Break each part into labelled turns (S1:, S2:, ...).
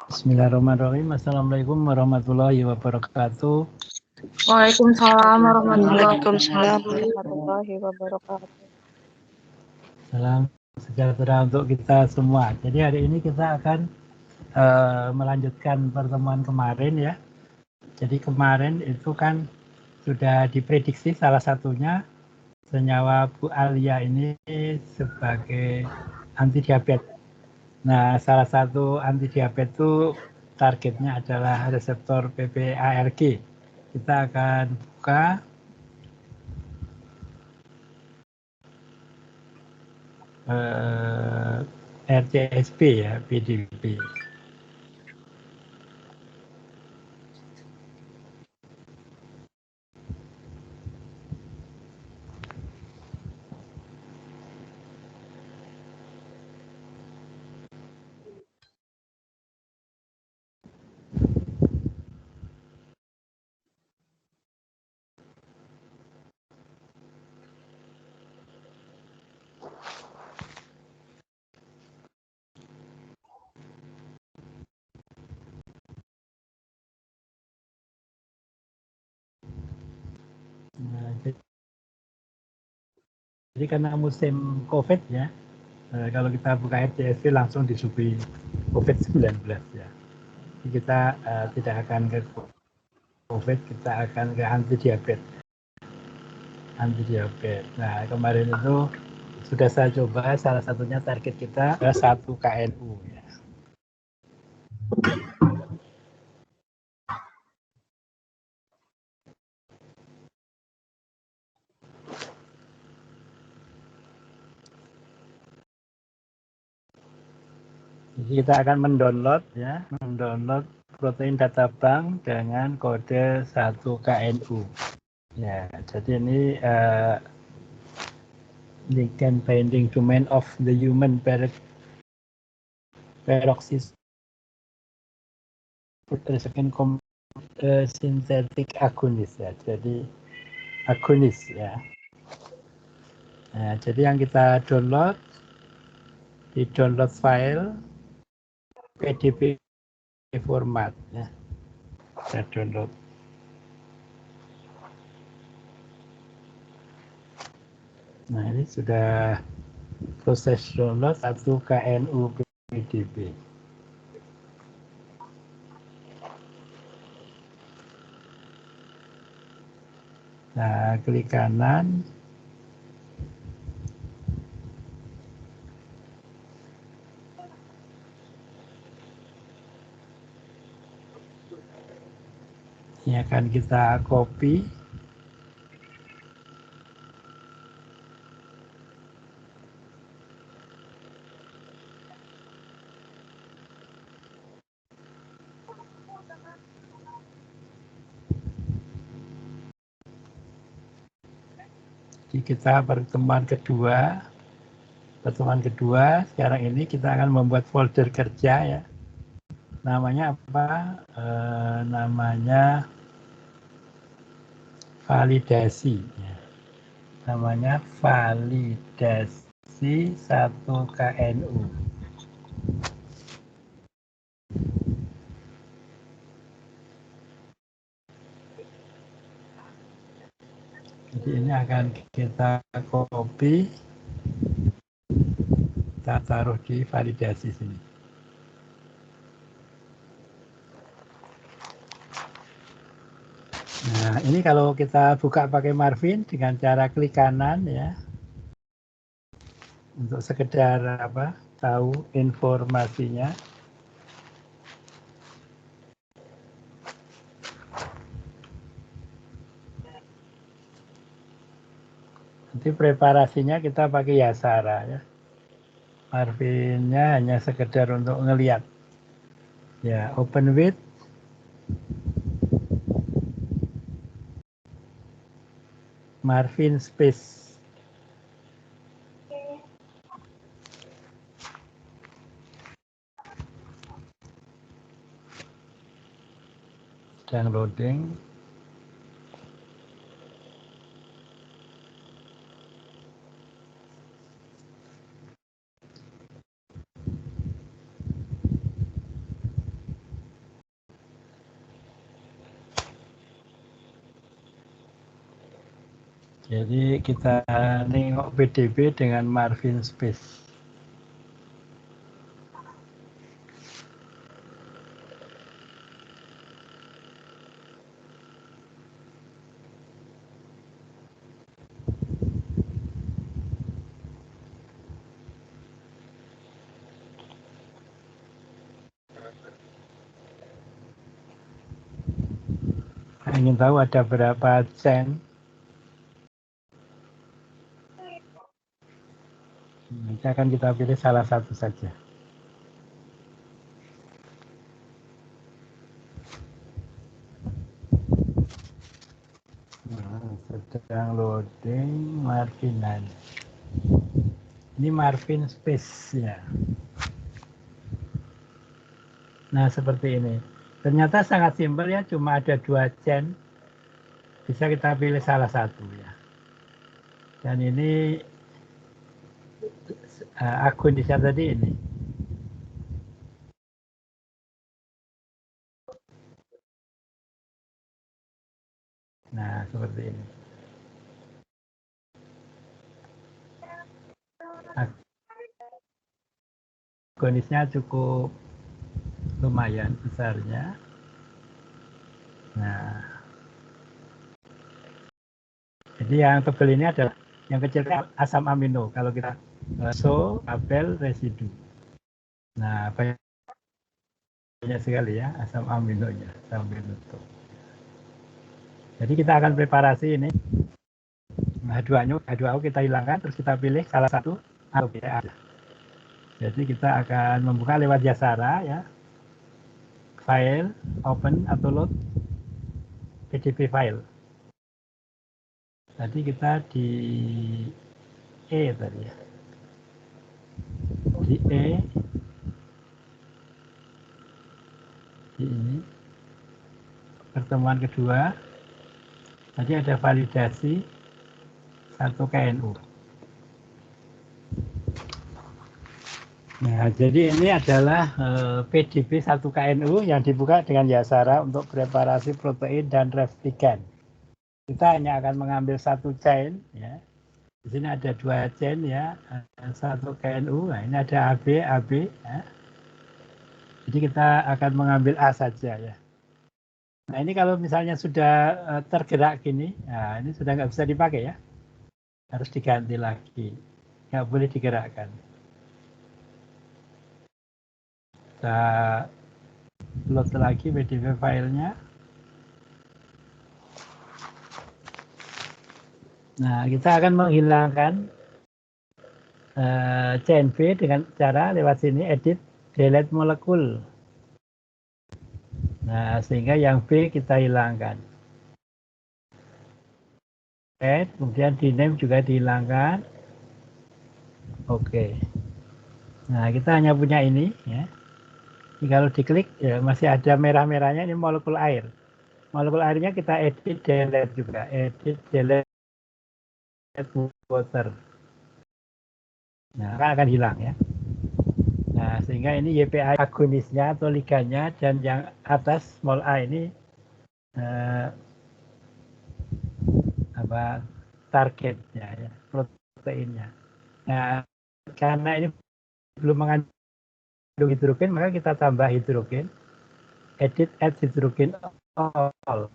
S1: Bismillahirrahmanirrahim. Assalamualaikum warahmatullahi wabarakatuh.
S2: Waalaikumsalam warahmatullahi wabarakatuh.
S1: Salam sejahtera untuk kita semua. Jadi hari ini kita akan melanjutkan pertemuan kemarin ya. Jadi kemarin itu kan sudah diprediksi salah satunya senyawa Bu Alia ini sebagai anti diabetes. Nah, salah satu anti diabetes itu targetnya adalah reseptor PPARG. Kita akan buka RCSP ya, PDB. Nah, jadi karena musim COVID ya, kalau kita buka RCSP langsung disuguhi COVID-19 ya. Jadi kita tidak akan ke COVID, kita akan ke anti diabetes. Nah, kemarin itu sudah saya coba, salah satunya target kita adalah 1 KNU ya. Jadi kita akan mendownload protein data bank dengan kode 1 KNU. Ya, jadi ini ligand binding domain of the human peroxisome synthetic agonis ya. Jadi agonis ya. Nah, jadi yang kita download di download file PDB format ya. Kita download. Nah, ini sudah proses download 1 KNU PDB. Nah, klik kanan. Ini akan kita copy. Jadi kita pertemuan kedua sekarang ini kita akan membuat folder kerja ya. Namanya apa? Namanya validasi ya. Namanya validasi 1 KNU. Jadi ini akan kita copy, kita taruh di validasi sini. Nah, ini kalau kita buka pakai Marvin dengan cara klik kanan ya. Untuk sekedar apa? Tahu informasinya. Nanti preparasinya kita pakai Yasara ya. Marvinnya hanya sekedar untuk ngelihat. Ya, open with. Marvin space. Sedang loading. Jadi kita nengok PDB dengan margin space. Ingin tahu ada berapa chain? Nanti akan kita pilih salah satu saja. Sedang loading marginan. Ini margin space ya. Nah seperti ini. Ternyata sangat simpel ya, cuma ada 2 chain. Bisa kita pilih salah satu ya. Dan ini akunnya tadi ini. Nah seperti ini. Akunnya cukup lumayan besarnya. Nah, jadi yang tebal ini adalah yang kecilnya asam amino. Kalau kita label residu. Nah, banyak sekali ya asam aminonya sampai nutup. Jadi kita akan preparasi ini. H2O kita hilangkan, terus kita pilih salah satu APA. Jadi kita akan membuka lewat Yasara ya. File, open atau load PDB file. Tadi kita di E tadi ya. Di E di ini pertemuan kedua tadi ada validasi 1 KNU. Nah, jadi ini adalah PDB 1 KNU yang dibuka dengan Yasara untuk preparasi protein dan replikan. Kita hanya akan mengambil 1 chain ya. Di sini ada 2 chain ya, 1 KNU. Nah, ini ada AB ya. Jadi kita akan mengambil A saja ya. Nah, ini kalau misalnya sudah tergerak gini, nah ini sudah nggak bisa dipakai ya. Harus diganti lagi. Nggak boleh digerakkan. Kita load lagi PDB filenya. Nah, kita akan menghilangkan chain B dengan cara lewat sini edit delete molekul. Nah, sehingga yang B kita hilangkan. Kemudian di name juga dihilangkan. Oke. Nah, kita hanya punya ini ya. Ini kalau diklik ya masih ada merah-merahnya, ini molekul air. Molekul airnya kita edit delete juga, edit delete water. Nah, akan hilang ya. Nah, sehingga ini YPA agonisnya atau ligannya, dan yang atas small a ini targetnya ya, proteinnya. Nah, karena ini belum mengandung hidrogen, maka kita tambah hidrogen, edit add hidrogen all,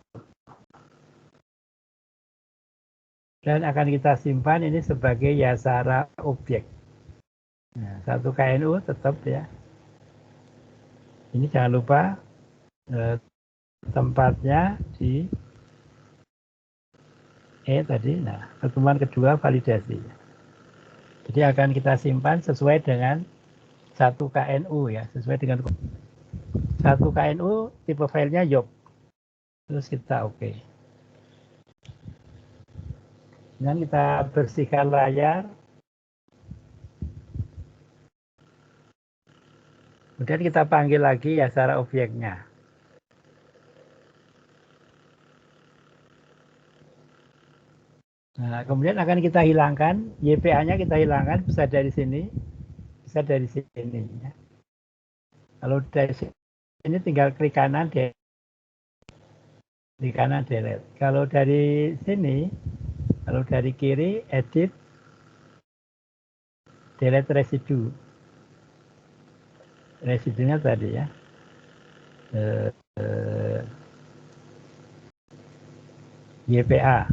S1: dan akan kita simpan ini sebagai Yasara objek. Nah, 1 KNU tetap ya. Ini jangan lupa tempatnya di E tadi. Nah, pertemuan kedua validasi. Jadi akan kita simpan sesuai dengan 1 KNU ya, sesuai dengan 1 KNU tipe filenya YOP. Terus kita oke. Dan kita bersihkan layar. Kemudian kita panggil lagi Yasara objeknya. Nah, kemudian akan kita hilangkan, YPA-nya kita hilangkan, bisa dari sini, bisa dari sini. Ya. Kalau dari sini tinggal klik kanan, delete. Kalau dari sini, Kalau dari kiri, edit, delete residu. Residunya tadi ya. YPA.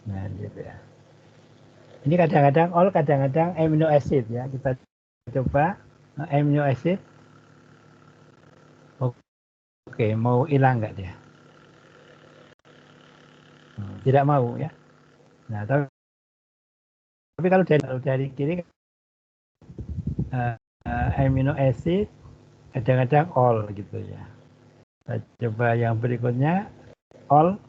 S1: Nah, YPA. Ini kadang-kadang all, kadang-kadang amino acid ya. Kita coba amino acid. Oke, mau hilang nggak dia? Tidak mau ya. Nah, tapi kalau dari kiri amino acid kadang-kadang all gitu ya. Kita coba yang berikutnya all.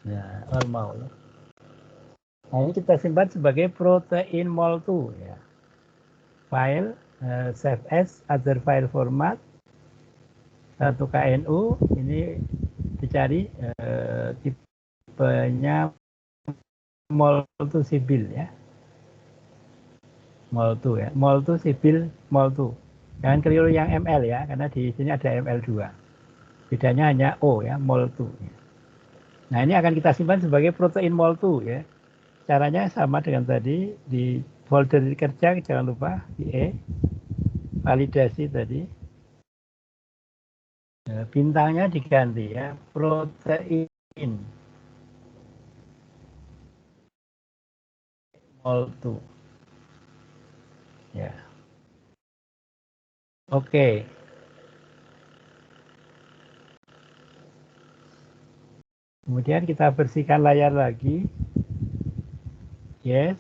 S1: Ya, all mau. Nah, ini kita simpan sebagai protein mol2 ya. File save as other file format 1KNU ini dicari tipenya mol2 sibil ya. Mol2 ya. Mol2 sibil mol2. Jangan keliru yang ml ya, karena di sini ada ml2. Bedanya hanya O ya, mol2. Nah, ini akan kita simpan sebagai protein mol2 ya. Caranya sama dengan tadi, di folder kerja jangan lupa di validasi tadi. Bintangnya diganti ya, protein mol2. Ya. Oke. Kemudian kita bersihkan layar lagi. Yes.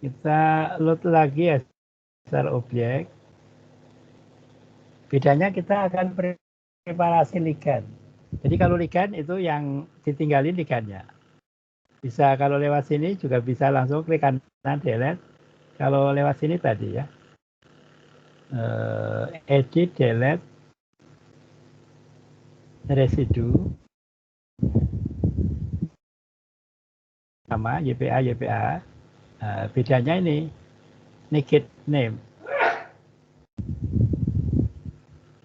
S1: Kita load lagi ya secara objek. Bedanya kita akan preparasi ligand. Jadi kalau ligand itu yang ditinggalin ligandnya. Bisa kalau lewat sini juga bisa langsung klik kanan delete. Kalau lewat sini tadi ya. Edit, delete, residu. Sama YPA. Bedanya ini naked name.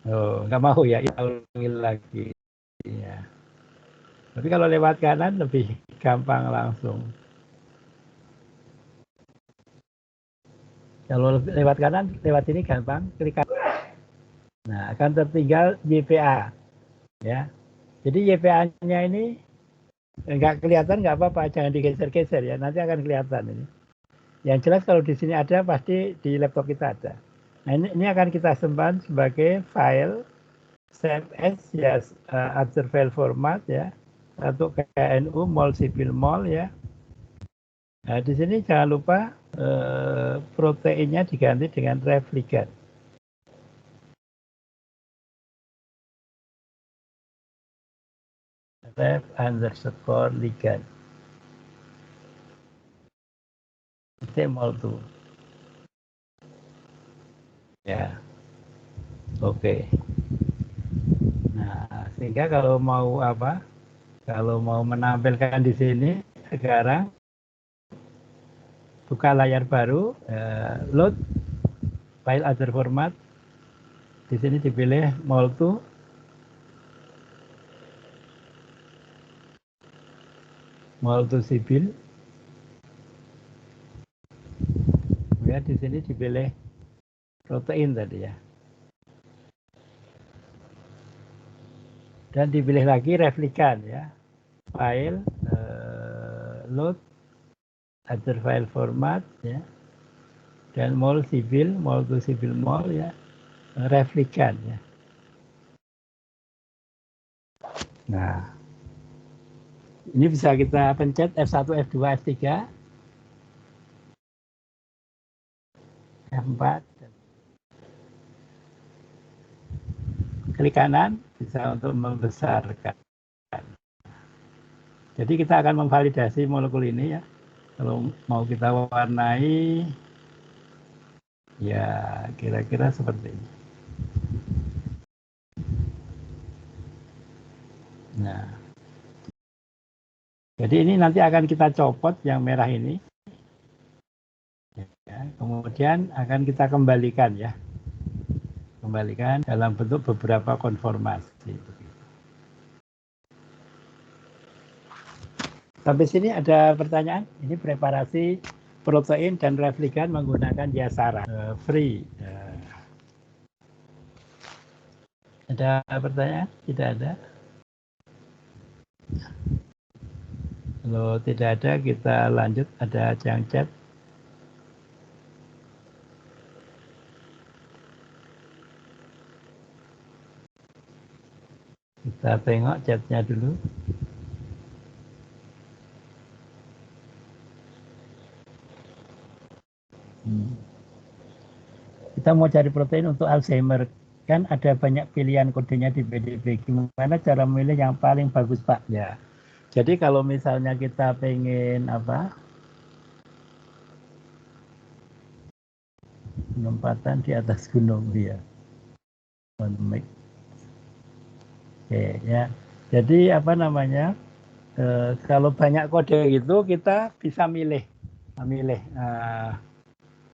S1: Oh, nggak mau ya, ulangi lagi. Ya. Tapi kalau lewat kanan lebih gampang langsung. Kalau lewat kanan, lewat ini gampang, klik kanan. Nah, akan tertinggal YPA. Ya. Jadi YPA-nya ini nggak kelihatan, nggak apa-apa, jangan digeser-geser ya, nanti akan kelihatan ini. Yang jelas kalau di sini ada, pasti di laptop kita ada. Nah, ini akan kita simpan sebagai file save as ya, other file format ya, untuk KNU mol sibil mol ya. Nah, di sini jangan lupa proteinnya diganti dengan replicate. Ref underscore ligand. Itu mol2. Ya. Oke. Nah, sehingga kalau mau apa? Kalau mau menampilkan di sini sekarang buka layar baru, load file other format. Di sini dipilih mol2. Mol2 sibil. Ya, di sini dipilih protein tadi ya. Dan dipilih lagi replikan ya. File load other file format ya. Dan mol sibil, mol2 sibil mol ya. Replikan ya. Nah, ini bisa kita pencet F1, F2, F3, F4. Klik kanan bisa untuk membesarkan. Jadi kita akan memvalidasi molekul ini ya. Kalau mau kita warnai, ya kira-kira seperti ini. Nah, jadi ini nanti akan kita copot yang merah ini. Ya, kemudian akan kita kembalikan ya. kembalikan dalam bentuk beberapa konformasi. Sampai sini ada pertanyaan? Ini preparasi protein dan replikan menggunakan Yasara free. Ada pertanyaan? Tidak ada? Kalau tidak ada, kita lanjut. Ada yang chat. Kita tengok chatnya dulu. Kita mau cari protein untuk Alzheimer. Kan ada banyak pilihan kodenya di PDB. Gimana cara memilih yang paling bagus, Pak? Ya. Jadi kalau misalnya kita pengen apa? Penempatan di atas gunung dia. Oke, ya. Jadi apa namanya? Kalau banyak kode gitu kita bisa milih.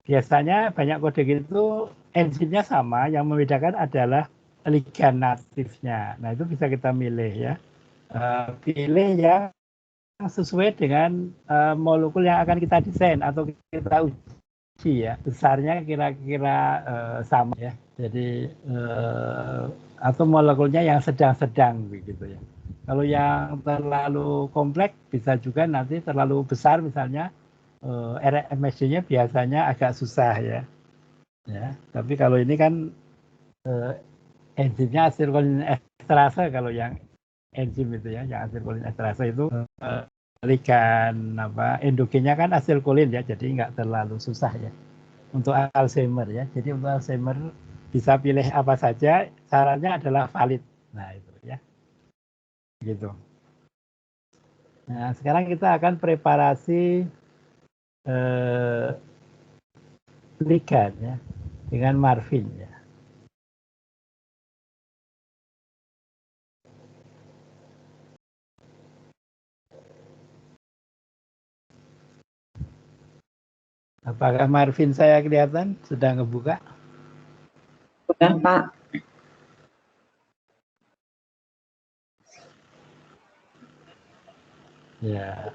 S1: Biasanya banyak kode gitu enzimnya sama, yang membedakan adalah ligan natifnya. Nah itu bisa kita milih ya. Pilih yang sesuai dengan molekul yang akan kita desain atau kita uji ya. Besarnya kira-kira sama ya. Jadi atau molekulnya yang sedang-sedang begitu ya. Kalau yang terlalu kompleks bisa juga nanti terlalu besar misalnya RMSD-nya biasanya agak susah ya. Tapi kalau ini kan enzimnya asilkolin esterase, kalau yang enzim itu ya, yang asilkolin esterase itu ligan endogennya kan asilkolin ya, jadi nggak terlalu susah ya untuk Alzheimer ya. Jadi untuk Alzheimer bisa pilih apa saja, caranya adalah valid. Nah itu ya, gitu. Nah sekarang kita akan preparasi ligan ya dengan marvin ya. Apakah marvin saya kelihatan sudah ngebuka?
S2: Sudah, Pak.
S1: Ya.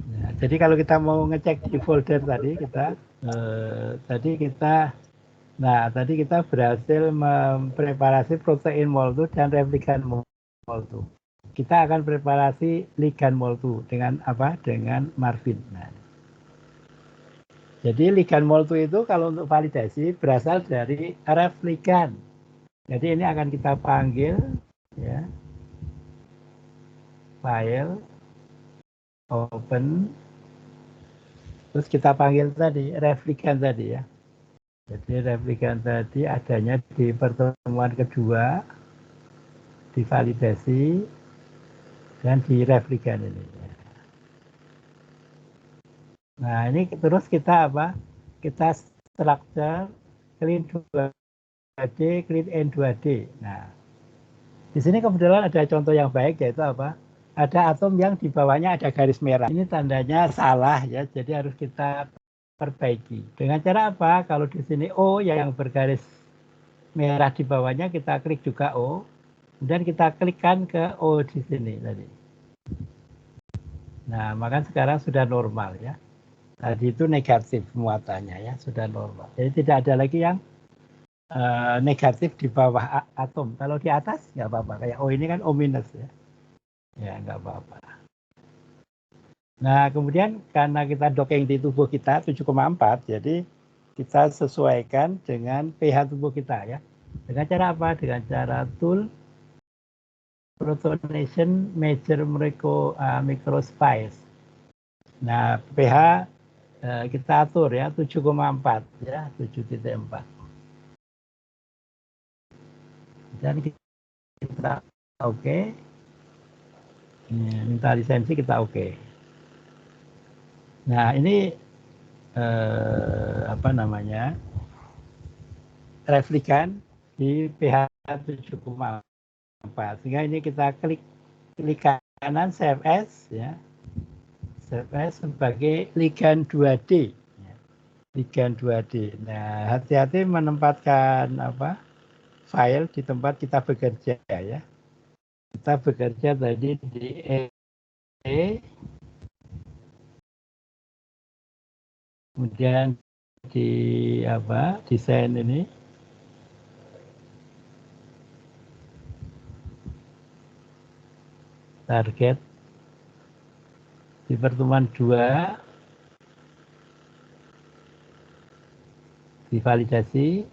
S1: Ya, jadi kalau kita mau ngecek di folder tadi tadi kita berhasil mempreparasi protein MOL2 dan replikan MOL2. Kita akan preparasi ligan MOL2 dengan apa? Dengan marvin. Nah, jadi ligan MOL2 itu kalau untuk validasi berasal dari replikan. Jadi ini akan kita panggil ya. File open, terus kita panggil tadi replikan tadi ya. Jadi replikan tadi adanya di pertemuan kedua, divalidasi dan di replikan ini. Nah ini terus kita apa? Kita structure clean 2D, clean N2D. Nah di sini kebetulan ada contoh yang baik, yaitu apa? Ada atom yang di bawahnya ada garis merah. Ini tandanya salah ya, jadi harus kita perbaiki. Dengan cara apa? Kalau di sini O yang bergaris merah di bawahnya, kita klik juga O, kemudian kita klikkan ke O di sini tadi. Nah, maka sekarang sudah normal ya. Tadi itu negatif muatannya ya, sudah normal. Jadi tidak ada lagi yang negatif di bawah atom. Kalau di atas nggak apa-apa. Kayak O ini kan O minus ya. Ya nggak apa-apa. Nah, kemudian karena kita docking di tubuh kita 7,4, jadi kita sesuaikan dengan pH tubuh kita ya. Dengan cara apa? Dengan cara tool protonation measure microspice. Nah, pH kita atur ya 7,4 ya, 7,4. Dan kita oke. Minta lisensi kita oke. Nah, ini apa namanya? Replikan di pH 7,4. Sehingga ini kita klik kanan save as ya. Save as sebagai ligan 2D. ligand 2D. Nah, hati-hati menempatkan file di tempat kita bekerja ya. Kita bekerja tadi di kemudian di desain ini target di pertemuan 2 divalidasi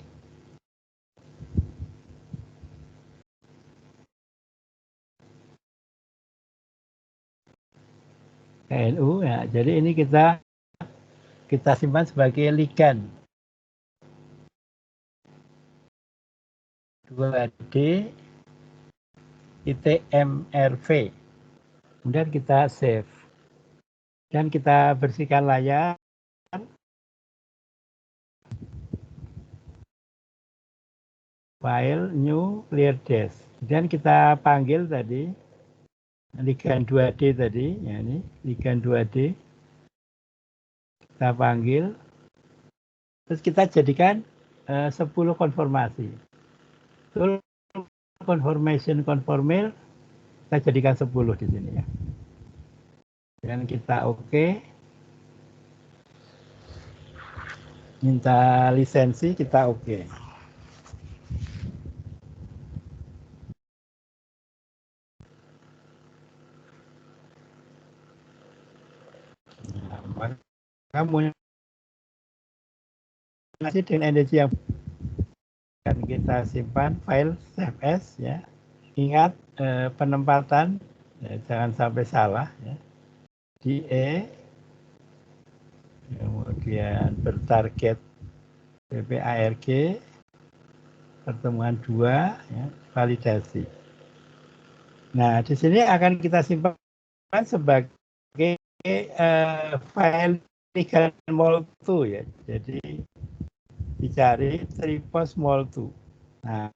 S1: KNU ya. Jadi ini kita simpan sebagai ligand 2D MRV. Kemudian kita save dan kita bersihkan layar. File new clear disk. Dan kita panggil tadi ligand 2D tadi, ya ini ligand 2D. Kita panggil, terus kita jadikan 10 konformasi. Tool conformation conformil kita jadikan 10 di sini ya. Dan kita oke. Minta lisensi kita oke. Kamu masih dengan energi yang akan kita simpan file save as ya. Ingat penempatan jangan sampai salah ya. Di kemudian bertarget PPARG pertemuan 2 ya, validasi. Nah, di sini akan kita simpan sebagai file ligand mol2 ya. Jadi dicari tripos mol2. Nah,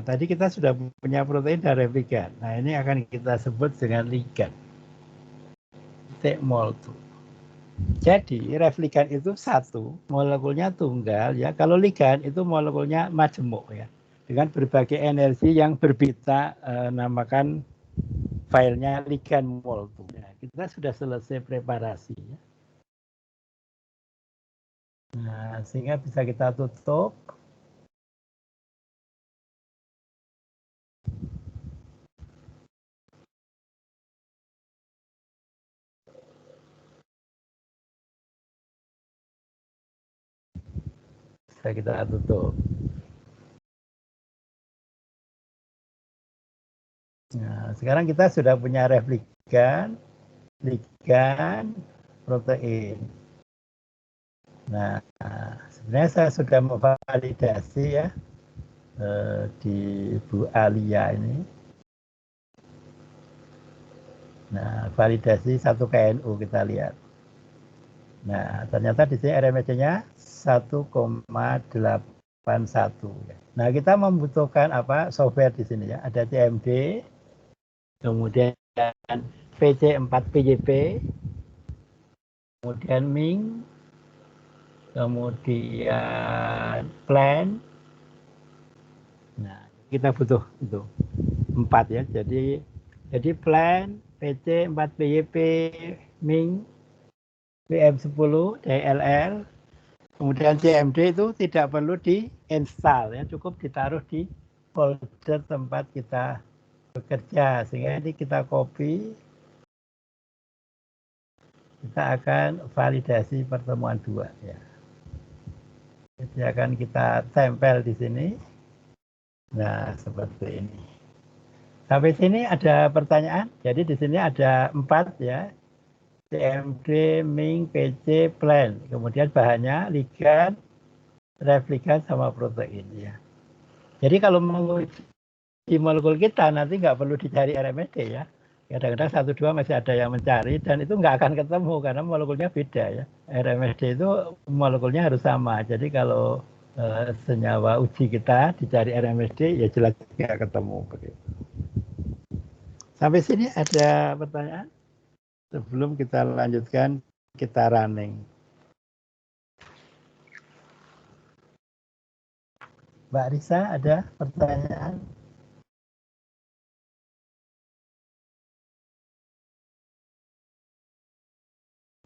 S1: tadi kita sudah punya protein dan replikan. Nah, ini akan kita sebut dengan ligand mol2. Jadi replikan itu satu, molekulnya tunggal ya. Kalau ligand itu molekulnya majemuk ya. Dengan berbagai energi yang berbeda, namakan filenya ligand mol2. Nah, kita sudah selesai preparasi ya. Nah, sehingga bisa kita tutup. Bisa kita tutup. Nah, sekarang kita sudah punya replikan, ligand, protein. Nah, sebenarnya saya sudah memvalidasi ya di Bu Alia ini. Nah, validasi 1 KNU kita lihat. Nah, ternyata di sini RMSD-nya 1,81. Nah, kita membutuhkan software di sini ya. Ada CMD, kemudian PC4PYP, kemudian Ming, kemudian Plan. Nah, kita butuh itu 4 ya. Jadi Plan, PC4PYP, Ming, PM10, DLL, kemudian CMD itu tidak perlu di-install ya, cukup ditaruh di folder tempat kita bekerja. Sehingga ini kita copy, kita akan validasi pertemuan 2 ya. Jadi akan kita tempel di sini. Nah, seperti ini. Sampai sini ada pertanyaan? Jadi di sini ada 4 ya. CMD, Ming, PC, Plan. Kemudian bahannya ligand, replikan sama protein ya. Jadi kalau menguji molekul kita nanti nggak perlu dicari RMSD ya. Kadang-kadang 1-2 masih ada yang mencari dan itu nggak akan ketemu karena molekulnya beda ya. RMSD itu molekulnya harus sama. Jadi kalau senyawa uji kita dicari RMSD ya jelas nggak ketemu begitu. Sampai sini ada pertanyaan? Sebelum kita lanjutkan, kita running. Mbak Risa, ada pertanyaan?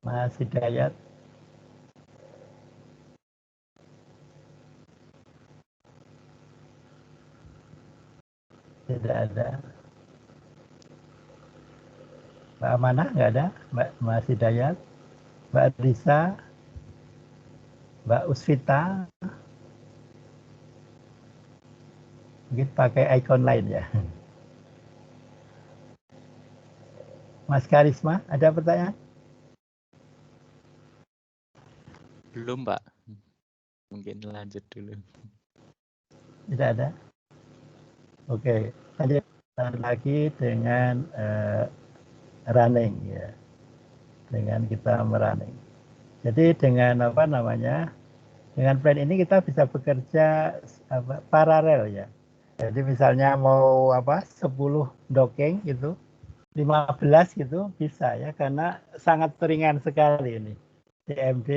S1: Mas Hidayat? Tidak ada. Mbak Amanah nggak ada? Mas Hidayat? Mbak Risa? Mbak Usvita? Mungkin pakai icon lain ya. Mas Karisma, ada pertanyaan?
S3: Belum, Pak. Mungkin lanjut dulu.
S1: Tidak ada? Oke, lanjut lagi dengan running ya. Dengan kita merunning. Jadi dengan apa namanya? Dengan plan ini kita bisa bekerja paralel ya. Jadi misalnya mau 10 docking gitu, 15 gitu bisa ya, karena sangat ringan sekali ini. CMD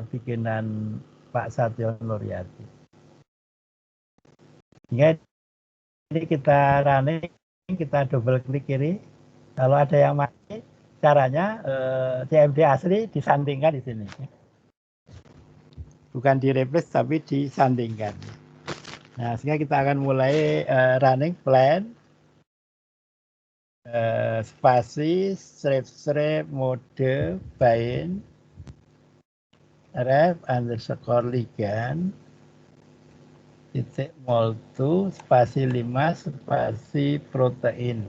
S1: bikinan Pak Satyo Nuryati. Hingga ini kita running, kita double klik kiri. Kalau ada yang mati, caranya CMD asli disandingkan di sini. Bukan di replace tapi disandingkan. Nah, sehingga kita akan mulai running plan, spasi, strip, mode, bind, ref, underscore ligan, titik moltu, spasi 5, spasi protein,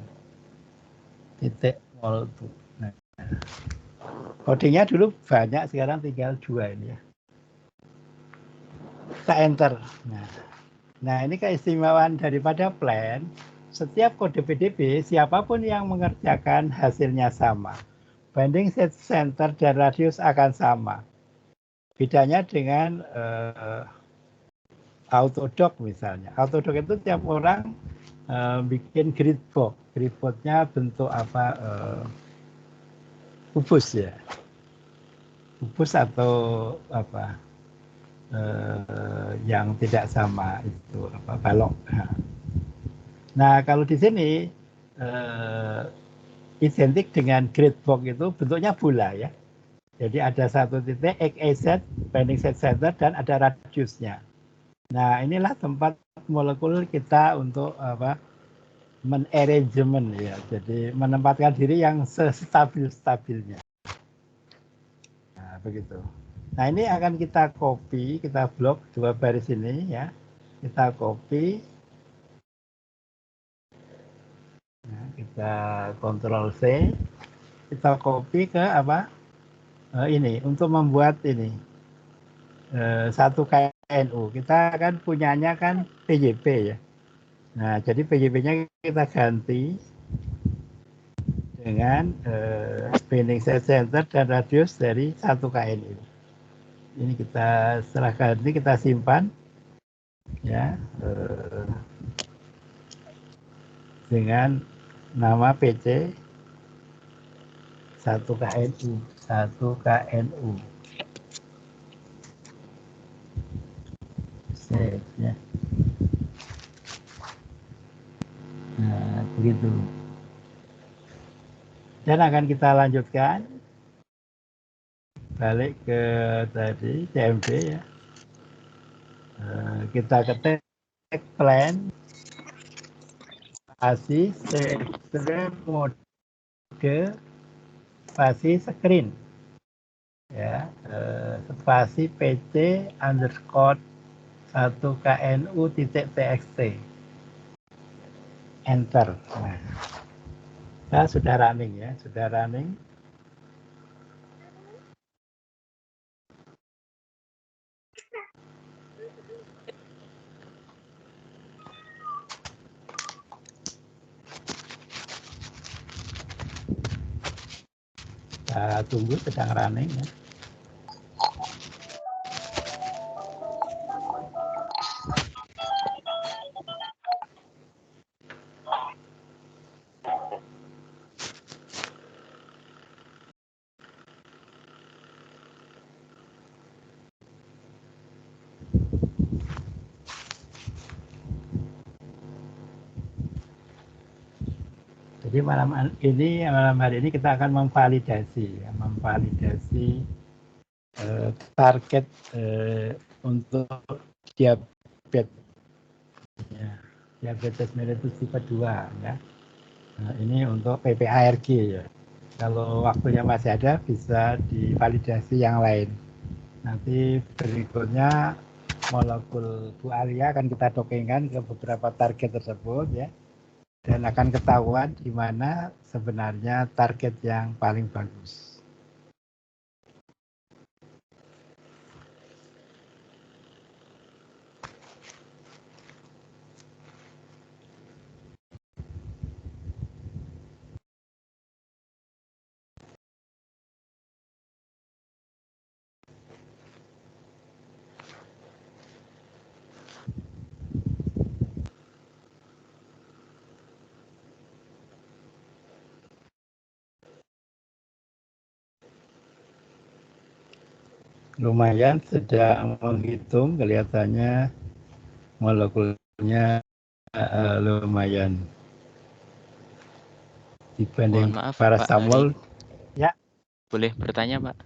S1: titik moltu. Nah, codingnya dulu banyak, sekarang tinggal 2 ini ya. Kita enter. Nah, ini keistimewaan daripada plan. Setiap kode PDB, siapapun yang mengerjakan hasilnya sama. Binding set center dan radius akan sama. Bedanya dengan Autodoc misalnya. Autodoc itu tiap orang bikin gridbox. Gridboxnya bentuk kubus ya. Kubus atau yang tidak sama itu balok. Nah, kalau di sini identik dengan gridbox itu bentuknya bola ya. Jadi ada satu titik XYZ, binding set center, dan ada radiusnya. Nah, inilah tempat molekul kita untuk men-arrangement ya. Jadi menempatkan diri yang sestabil-stabilnya. Nah, begitu. Nah, ini akan kita copy, kita blok 2 baris ini ya. Kita copy. Nah, kita Ctrl C. Kita copy ke ini untuk membuat ini satu KNU. Kita kan punyanya kan PJP ya. Nah, jadi PJP-nya kita ganti dengan binding set center dan radius dari satu KNU. Ini kita setelah ganti kita simpan ya dengan nama PC 1 KNU, 1 KNU. Save ya. Nah, begitu. Dan akan kita lanjutkan balik ke tadi CMD ya. Kita ketik plan spasi strip mode spasi screen ya, spasi PC underscore 1 KNU titik txt, enter. Nah, sudah running ya, sudah running. Kita tunggu, sedang running ya. Jadi malam hari ini kita akan memvalidasi target untuk diabetes, ya, diabetes mellitus tipe 2 ya. Nah, ini untuk PPARG ya. Kalau waktunya masih ada bisa divalidasi yang lain. Nanti berikutnya molekul Bu Alia akan kita dongengkan ke beberapa target tersebut ya. Dan akan ketahuan di mana sebenarnya target yang paling bagus. Lumayan sedang menghitung, kelihatannya molekulnya lumayan dibanding
S3: Mohon maaf, Pak
S1: paracetamol.
S3: Ari.
S1: Ya.
S3: Boleh bertanya, Pak?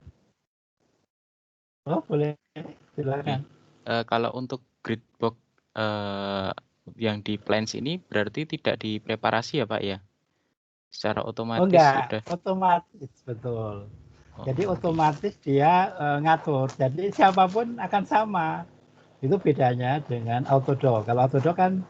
S1: Oh, boleh. Silakan.
S3: Kalau untuk grid box yang di plans ini berarti tidak dipreparasi ya, Pak ya? Secara
S1: Oh
S3: otomatis
S1: enggak,
S3: sudah.
S1: otomatis betul. Jadi
S3: Oh,
S1: otomatis dia ngatur. Jadi siapapun akan sama. Itu bedanya dengan autodoc. Kalau autodoc kan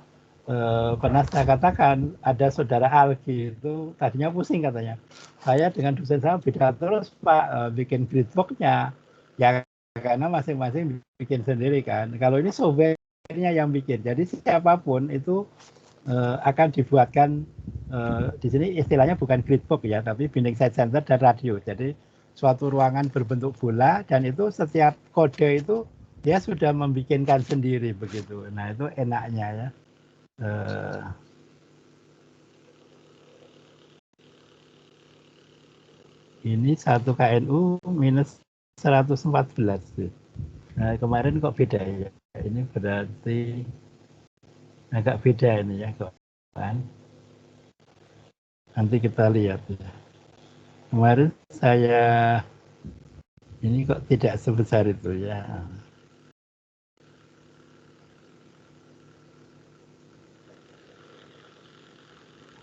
S1: pernah saya katakan ada saudara Algi itu tadinya pusing katanya. Saya dengan dosen saya beda terus Pak bikin gridbox-nya. Ya karena masing-masing bikin sendiri kan. Kalau ini software-nya yang bikin. Jadi siapapun itu akan dibuatkan di sini istilahnya bukan gridbox ya, tapi binding side center dan radio. Jadi suatu ruangan berbentuk bola dan itu setiap kode itu dia sudah membikinkan sendiri begitu. Nah itu enaknya ya. Ini 1 KNU minus 114. Nah kemarin kok beda ya. Ini berarti agak beda ini ya kan. Nanti kita lihat ya. Kemarin saya ini kok tidak sebesar itu ya.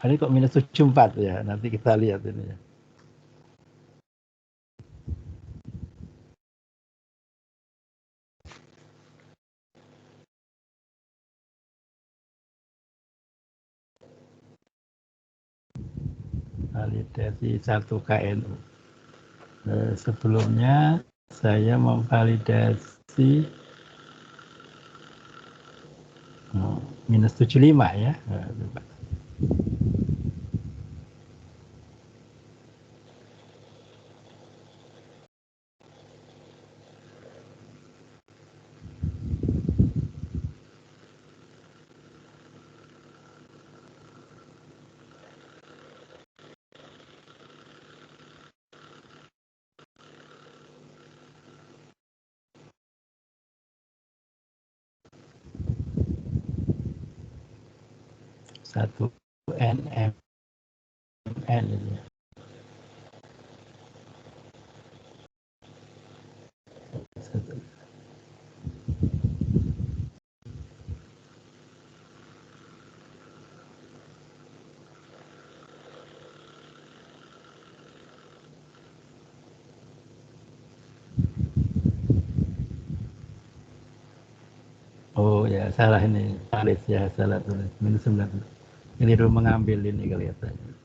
S1: Ini kok minus 74 ya. Nanti kita lihat ini ya. Validasi 1 KNU. Sebelumnya saya memvalidasi minus 75 ya. Satu NMN ini. Oh ya salah ini Paris ya, salah tulis minus 90. Keliru mengambil ini kelihatannya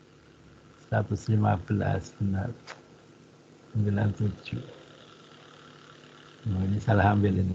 S1: 115 benar 97. Oh, ini salah ambil ini.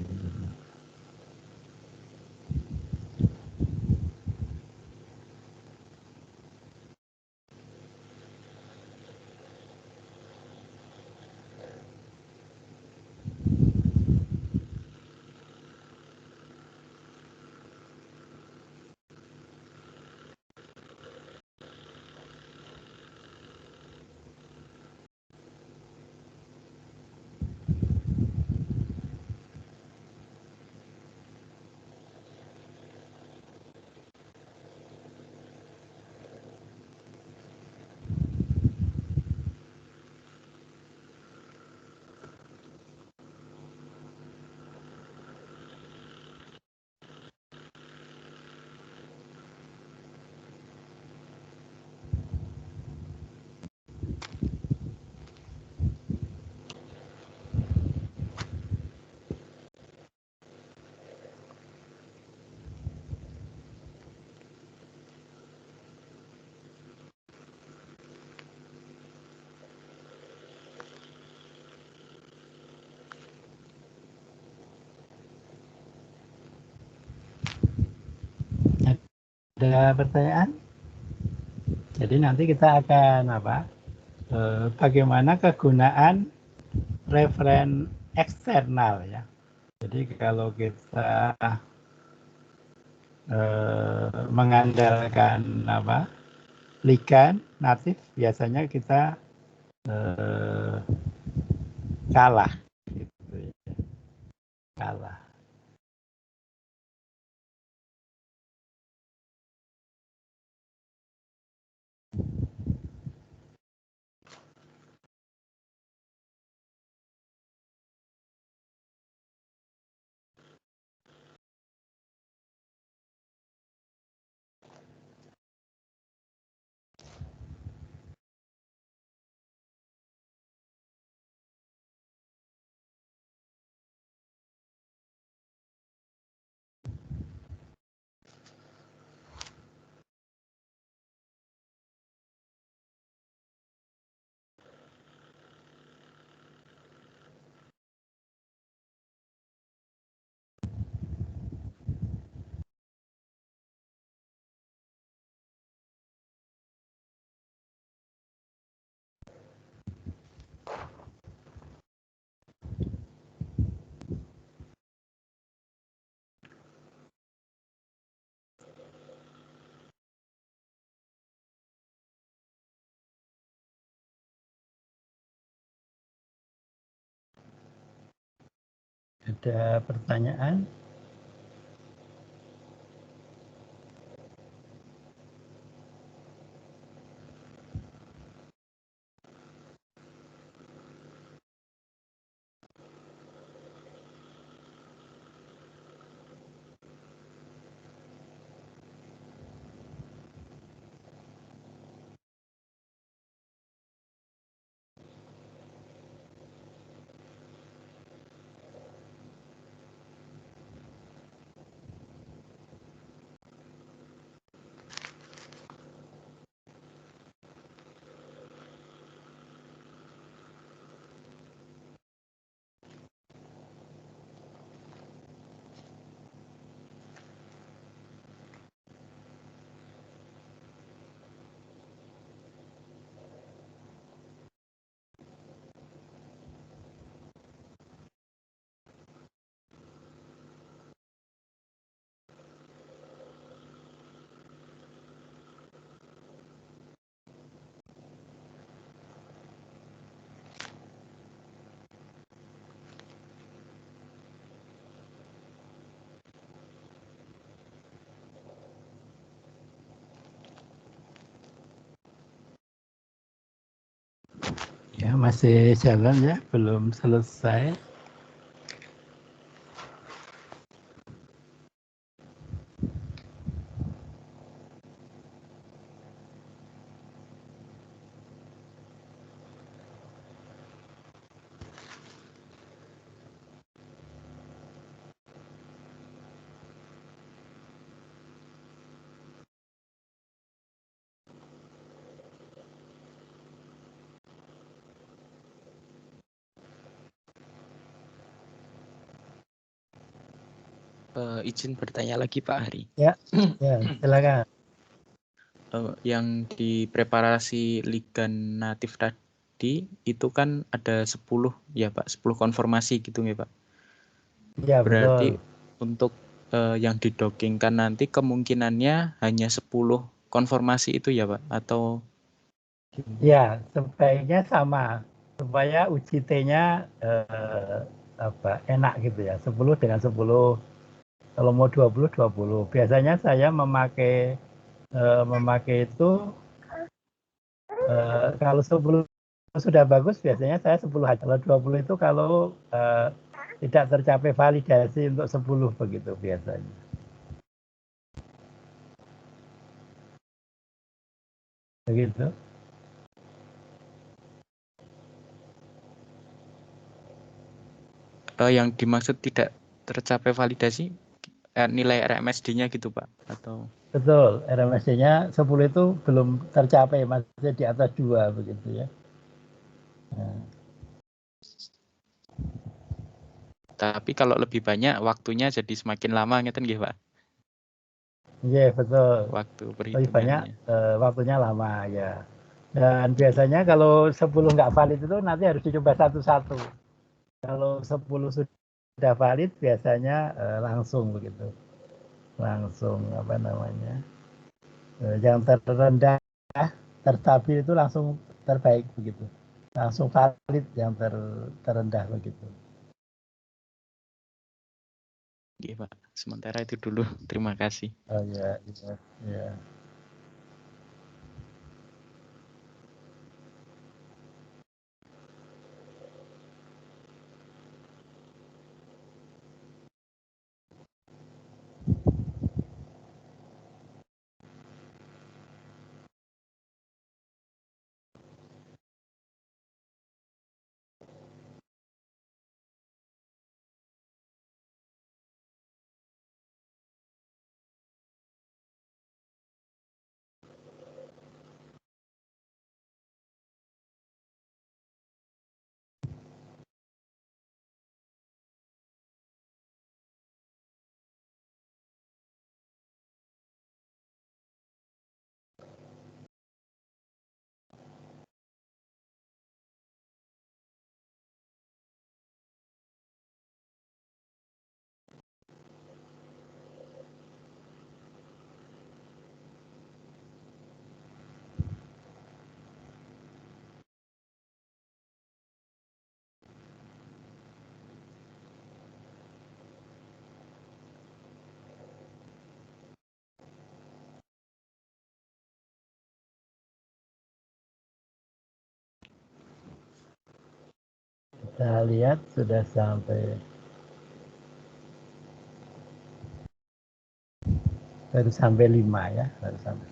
S1: Ada pertanyaan? Jadi nanti kita akan bagaimana kegunaan referen eksternal ya. Jadi kalau kita mengandalkan ligan natif, biasanya kita kalah, gitu ya. Kalah. Ada pertanyaan? Ya, masih jalan ya, belum selesai.
S3: Izin bertanya lagi Pak Hari.
S1: Ya, ya, silakan.
S3: Yang di preparasi ligan natif tadi itu kan ada 10 ya Pak, 10 konformasi gitu ya Pak.
S1: Ya,
S3: Berarti
S1: betul.
S3: untuk yang didokingkan nanti kemungkinannya hanya 10 konformasi itu ya Pak, atau?
S1: Ya, sebaiknya sama supaya uji T-nya enak gitu ya. 10 dengan 10. Kalau mau 20, 20. Biasanya saya memakai itu kalau 10 sudah bagus, biasanya saya 10 aja. Kalau 20 itu kalau tidak tercapai validasi untuk 10 begitu biasanya. Begitu.
S3: Yang dimaksud tidak tercapai validasi nilai RMSD-nya gitu Pak, atau?
S1: Betul, RMSD-nya 10 itu belum tercapai, masih di atas 2 begitu ya. Nah.
S3: Tapi kalau lebih banyak waktunya jadi semakin lama ngeten nggih Pak?
S1: Iya, betul.
S3: waktu
S1: Lebih banyak
S3: perhitungannya.
S1: waktunya lama ya. Dan biasanya kalau 10 nggak valid itu nanti harus dicoba satu-satu. Kalau 10 sudah valid biasanya langsung begitu. Langsung apa namanya? Yang terendah terstabil itu langsung terbaik begitu. Langsung valid yang terendah begitu.
S3: Iya, Pak. Sementara itu dulu. Terima kasih.
S1: Oh ya, ya, ya. Kita lihat sudah sampai baru sampai 5 ya, baru sampai.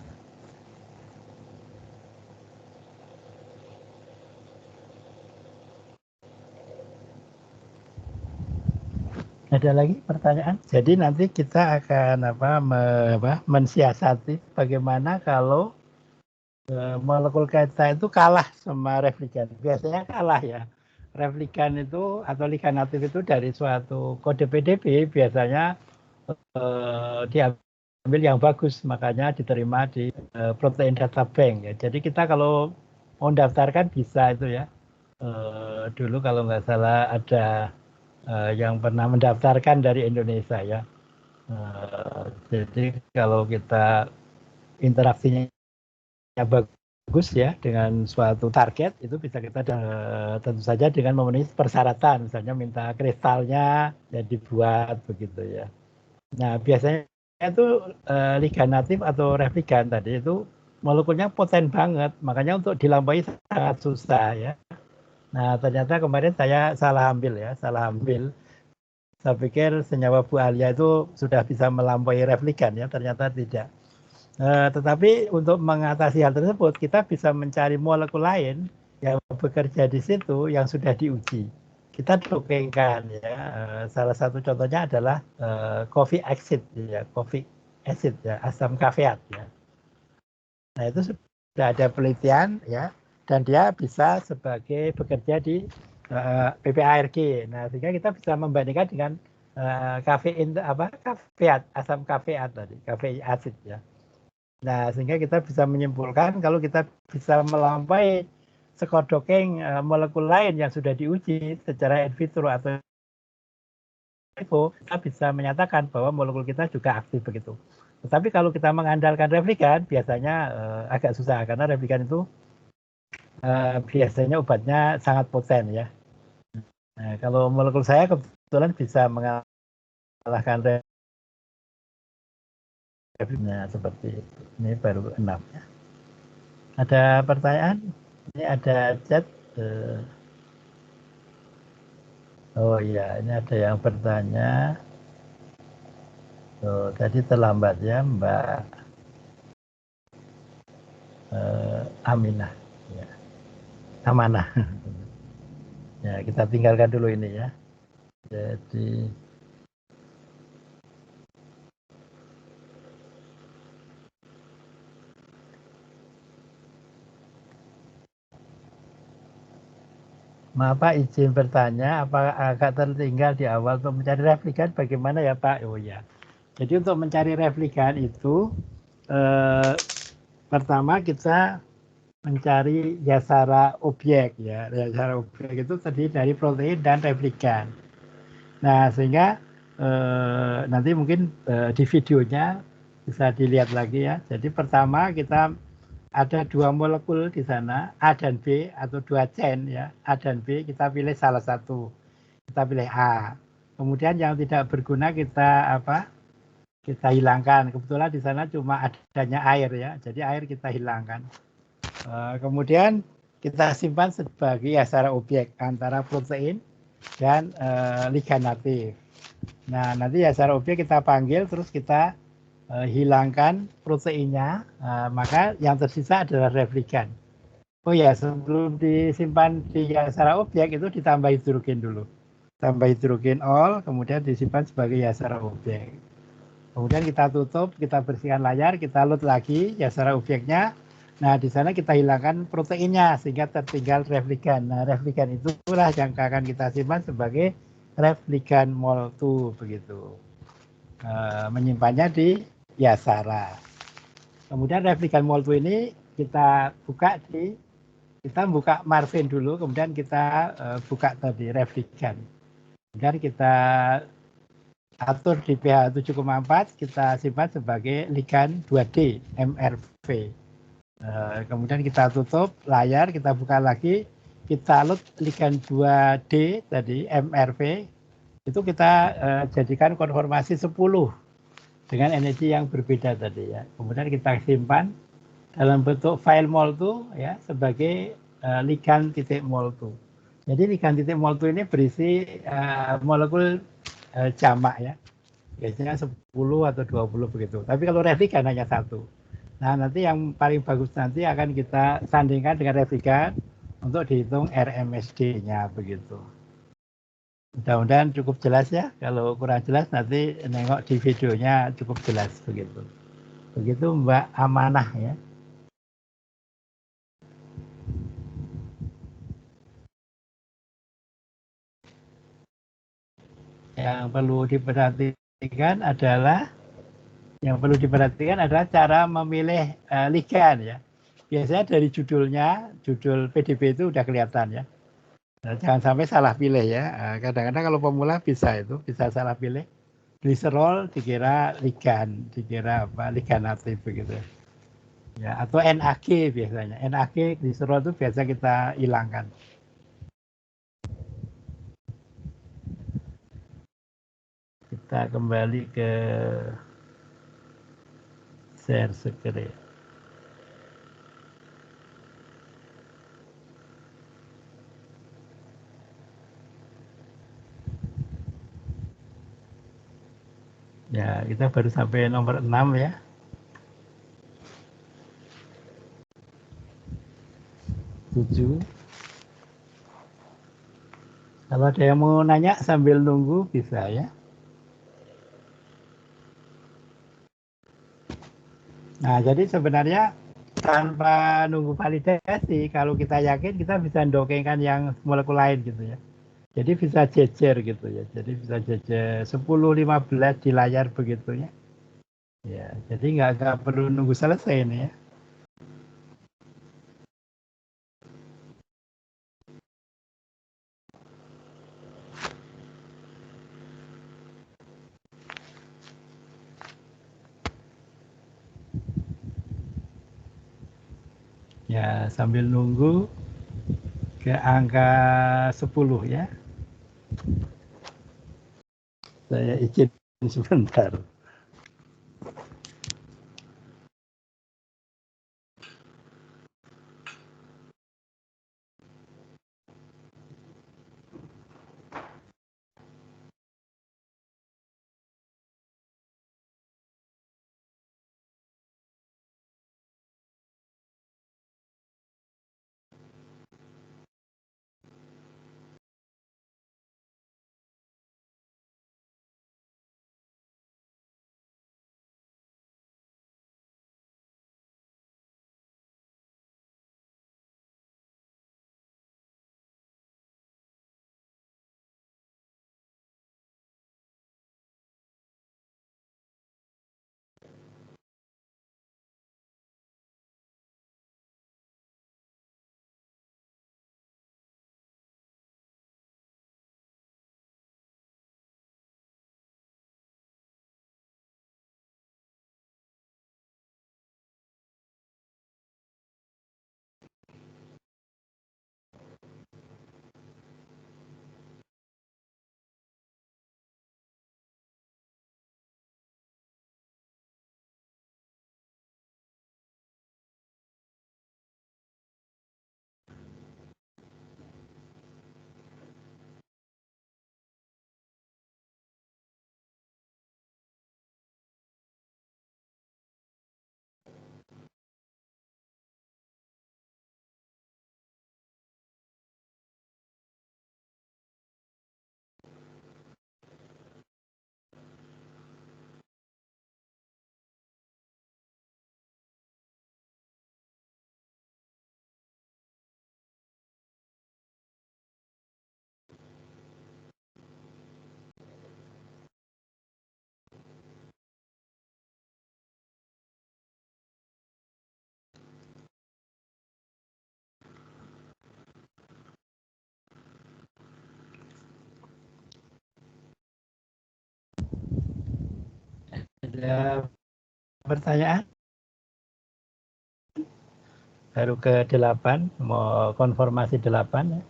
S1: Ada lagi pertanyaan? Jadi nanti kita akan mensiasati bagaimana kalau molekul kita itu kalah sama replikan. Biasanya kalah ya. Replikan itu atau ligan natif itu dari suatu kode PDB biasanya diambil yang bagus, makanya diterima di protein data bank ya. Jadi kita kalau mau daftarkan bisa itu ya. Dulu kalau nggak salah ada yang pernah mendaftarkan dari Indonesia ya. Jadi kalau kita interaksinya bagus ya dengan suatu target itu bisa kita tentu saja dengan memenuhi persyaratan, misalnya minta kristalnya ya dibuat begitu ya. Nah biasanya itu ligan natif atau replikan tadi itu molekulnya poten banget, makanya untuk dilampaui sangat susah ya. Nah ternyata kemarin saya salah ambil ya, salah ambil. Saya pikir senyawa Bu Alia itu sudah bisa melampaui replikan ya, ternyata tidak. Tetapi untuk mengatasi hal tersebut kita bisa mencari molekul lain yang bekerja di situ yang sudah diuji. Kita dongengkan ya. Salah satu contohnya adalah coffee acid ya, coffee acid ya, asam kafeat ya. Nah itu sudah ada penelitian ya, dan dia bisa sebagai bekerja di PPARG. Nah sehingga kita bisa membandingkan dengan kafein kafeat, asam kafeat tadi, kafein acid ya. Nah, sehingga kita bisa menyimpulkan kalau kita bisa melampaui sekodokeng molekul lain yang sudah diuji secara in vitro atau in vivo, kita bisa menyatakan bahwa molekul kita juga aktif begitu. Tetapi kalau kita mengandalkan replikan, biasanya agak susah karena replikan itu biasanya obatnya sangat poten ya. Nah, kalau molekul saya kebetulan bisa mengalahkan replikan seperti itu. Ini baru 6 ya. Ada pertanyaan? Ini ada chat. Oh iya, ini ada yang bertanya. Oh, tadi terlambat ya Mbak Aminah. Ya. Amanah. Ya, kita tinggalkan dulu ini ya. Jadi maaf Pak, izin bertanya, apa agak tertinggal di awal untuk mencari replikan bagaimana ya Pak? Oh ya, Jadi untuk mencari replikan itu pertama kita mencari Yasara objek ya. Yasara objek itu terdiri dari protein dan replikan. Nah, sehingga nanti mungkin di videonya bisa dilihat lagi ya. Jadi pertama kita ada dua molekul di sana, A dan B atau dua chain ya. A dan B kita pilih salah satu. Kita pilih A. Kemudian yang tidak berguna kita kita hilangkan. Kebetulan di sana cuma adanya air ya. Jadi air kita hilangkan. Kemudian kita simpan sebagai Yasara objek antara protein dan ligan natif. Nah, nanti Yasara objek kita panggil, terus kita hilangkan proteinnya, maka yang tersisa adalah replikan. Oh ya, sebelum disimpan di Yasara objek itu ditambah hidrogen dulu. Tambah hidrogen all, kemudian disimpan sebagai Yasara objek. Kemudian kita tutup, kita bersihkan layar, kita load lagi Yasara objeknya. Nah, di sana kita hilangkan proteinnya sehingga tertinggal replikan. Nah, replikan itulah yang akan kita simpan sebagai replikan MOL2 begitu. Menyimpannya di Yasara. Kemudian replikan MOL2 ini kita buka margin dulu, kemudian kita buka tadi replikan. Kemudian kita atur di pH 7,4, kita simpan sebagai ligan 2D MRV. Kemudian kita tutup layar, kita buka lagi, kita load ligan 2D tadi MRV, itu kita jadikan konformasi 10 dengan energi yang berbeda tadi ya. Kemudian kita simpan dalam bentuk file MOL2 ya sebagai ligan titik MOL2. Jadi ligan titik MOL2 ini berisi molekul jamak ya. Biasanya 10 atau 20 begitu. Tapi kalau replikan hanya satu. Nah, nanti yang paling bagus nanti akan kita sandingkan dengan replikan untuk dihitung RMSD-nya begitu. Mudah-mudahan cukup jelas ya. Kalau kurang jelas nanti nengok di videonya cukup jelas begitu. Begitu Mbak Amanah ya. Yang perlu diperhatikan adalah cara memilih ligan ya. Biasanya dari judulnya, judul PDB itu udah kelihatan ya. Nah, jangan sampai salah pilih ya. Kadang-kadang kalau pemula bisa salah pilih. Gliserol dikira ligan, ligan aktif begitu. Ya, atau NAG biasanya. NAG gliserol itu biasa kita hilangkan. Kita kembali ke share screen. Ya, kita baru sampai nomor 6 ya. Tujuh. Kalau ada yang mau nanya sambil nunggu bisa ya. Nah, jadi sebenarnya tanpa nunggu validasi, kalau kita yakin kita bisa ndokengkan yang molekul lain gitu ya. Jadi bisa jejer gitu ya. Jadi bisa jejer 10, 15 di layar begitu ya. Ya, jadi nggak perlu nunggu selesai ini ya. Ya, sambil nunggu ke angka 10 ya. Saya izin sebentar. Ada pertanyaan? Baru ke 8, mau konfirmasi 8 ya.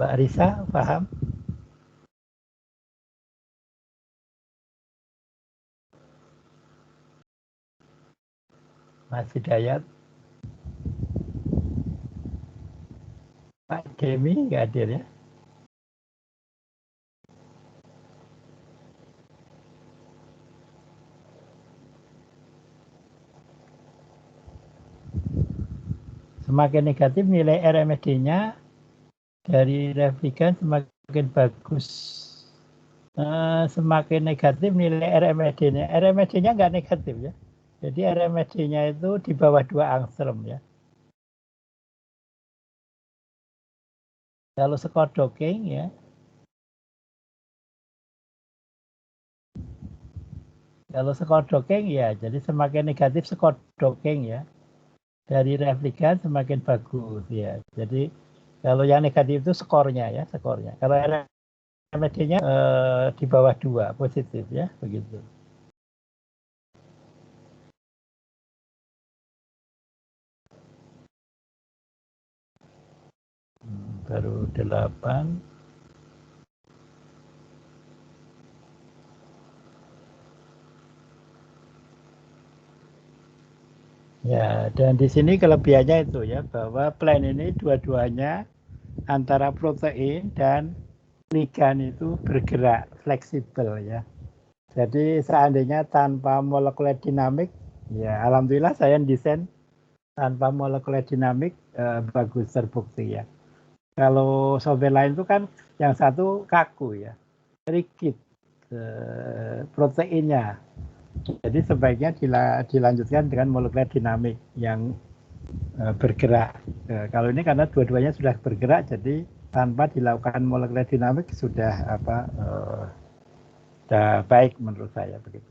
S1: Mbak Risa, paham? Mas Hidayat? Pak Demi nggak hadir ya? Semakin negatif nilai RMSD-nya dari replikan semakin bagus. Semakin negatif nilai RMSD-nya. RMSD-nya nggak negatif ya. Jadi RMSD-nya itu di bawah 2 angstrom ya. Kalau skor docking ya. Kalau skor docking ya, jadi semakin negatif skor docking ya. Dari replikan semakin bagus ya. Jadi kalau yang negatif itu skornya ya, skornya. Kalau RMSD-nya di bawah 2 positif ya, begitu. Baru 8. Ya, dan di sini kelebihannya itu ya, bahwa plan ini dua-duanya antara protein dan ligan itu bergerak fleksibel ya. Jadi seandainya tanpa molekuler dinamik, ya alhamdulillah saya desain tanpa molekuler dinamik bagus terbukti ya. Kalau software lain itu kan yang satu kaku ya, rigid proteinnya. Jadi sebaiknya dilanjutkan dengan molekuler dinamik yang bergerak. Kalau ini karena dua-duanya sudah bergerak, jadi tanpa dilakukan molekuler dinamik sudah sudah baik menurut saya begitu.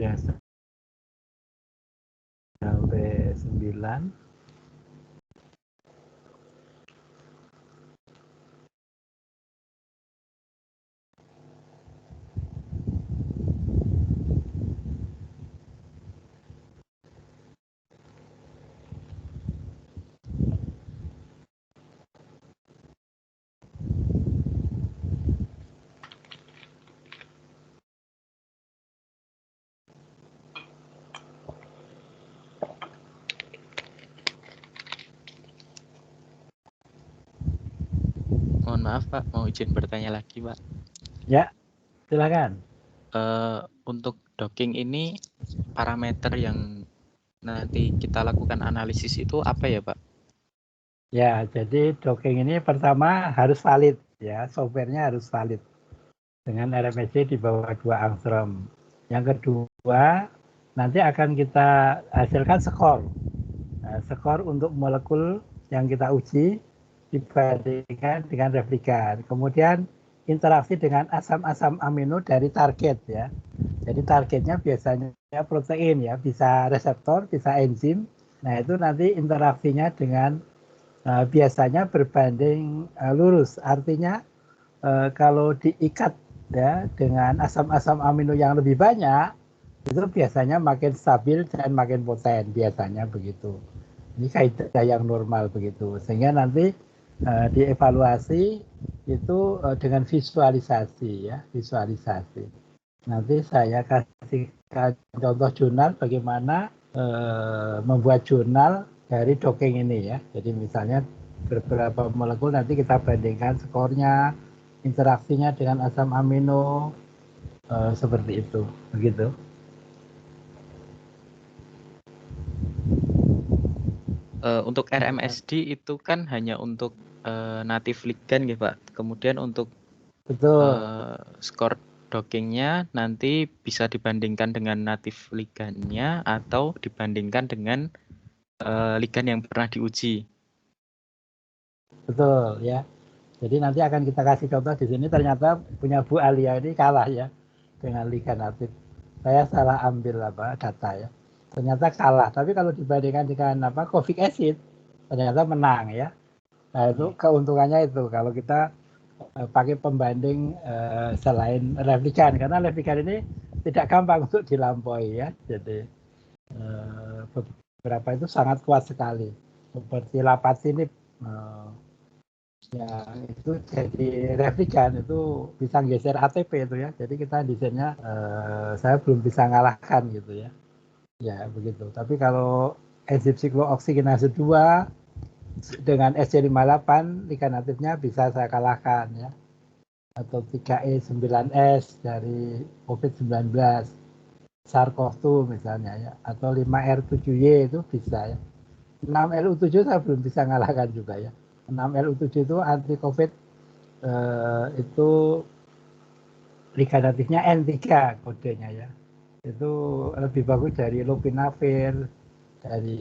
S1: Ya, sampai 9.
S3: Mohon maaf Pak, mau izin bertanya lagi Pak.
S1: Ya, silakan.
S3: Untuk docking ini parameter yang nanti kita lakukan analisis itu apa ya Pak?
S1: Ya, jadi docking ini pertama harus valid ya, softwarenya harus valid dengan RMSD di bawah 2 angstrom. Yang kedua, nanti akan kita hasilkan skor. Nah, skor untuk molekul yang kita uji dibandingkan dengan replikan. Kemudian interaksi dengan asam-asam amino dari target ya. Jadi targetnya biasanya protein ya, bisa reseptor, bisa enzim. Nah, itu nanti interaksinya dengan biasanya berbanding lurus. Artinya kalau diikat ya dengan asam-asam amino yang lebih banyak, itu biasanya makin stabil dan makin poten, biasanya begitu. Ini kaidah yang normal begitu, sehingga nanti dievaluasi itu dengan visualisasi ya, visualisasi. Nanti saya kasih contoh jurnal bagaimana membuat jurnal dari docking ini ya. Jadi misalnya beberapa molekul nanti kita bandingkan skornya, interaksinya dengan asam amino, seperti itu, begitu.
S3: Untuk RMSD itu kan hanya untuk native ligand ya Pak. Kemudian untuk
S1: Betul.
S3: Skor dockingnya nanti bisa dibandingkan dengan native ligandnya atau dibandingkan dengan ligand yang pernah diuji.
S1: Betul ya. Jadi nanti akan kita kasih contoh di sini, ternyata punya Bu Alia ini kalah ya dengan ligand natif. Saya salah ambil data ya. Ternyata kalah. Tapi kalau dibandingkan dengan kovic acid, ternyata menang ya. Nah itu keuntungannya itu kalau kita pakai pembanding selain replikan, karena replikan ini tidak gampang untuk dilampaui ya. Jadi beberapa itu sangat kuat sekali. Seperti lapatinib, ya itu jadi replikan itu bisa geser ATP itu ya. Jadi kita desainnya saya belum bisa ngalahkan gitu ya. Ya begitu. Tapi kalau enzim siklooksigenase 2 dengan SC58 ligand natifnya bisa saya kalahkan ya. Atau 3E9S dari COVID-19, SARS-CoV-2 misalnya ya, atau 5R7Y itu bisa ya. 6LU7 saya belum bisa ngalahkan juga ya. 6LU7 itu anti COVID, itu ligand natifnya N3 kodenya ya. Itu lebih bagus dari lopinavir, dari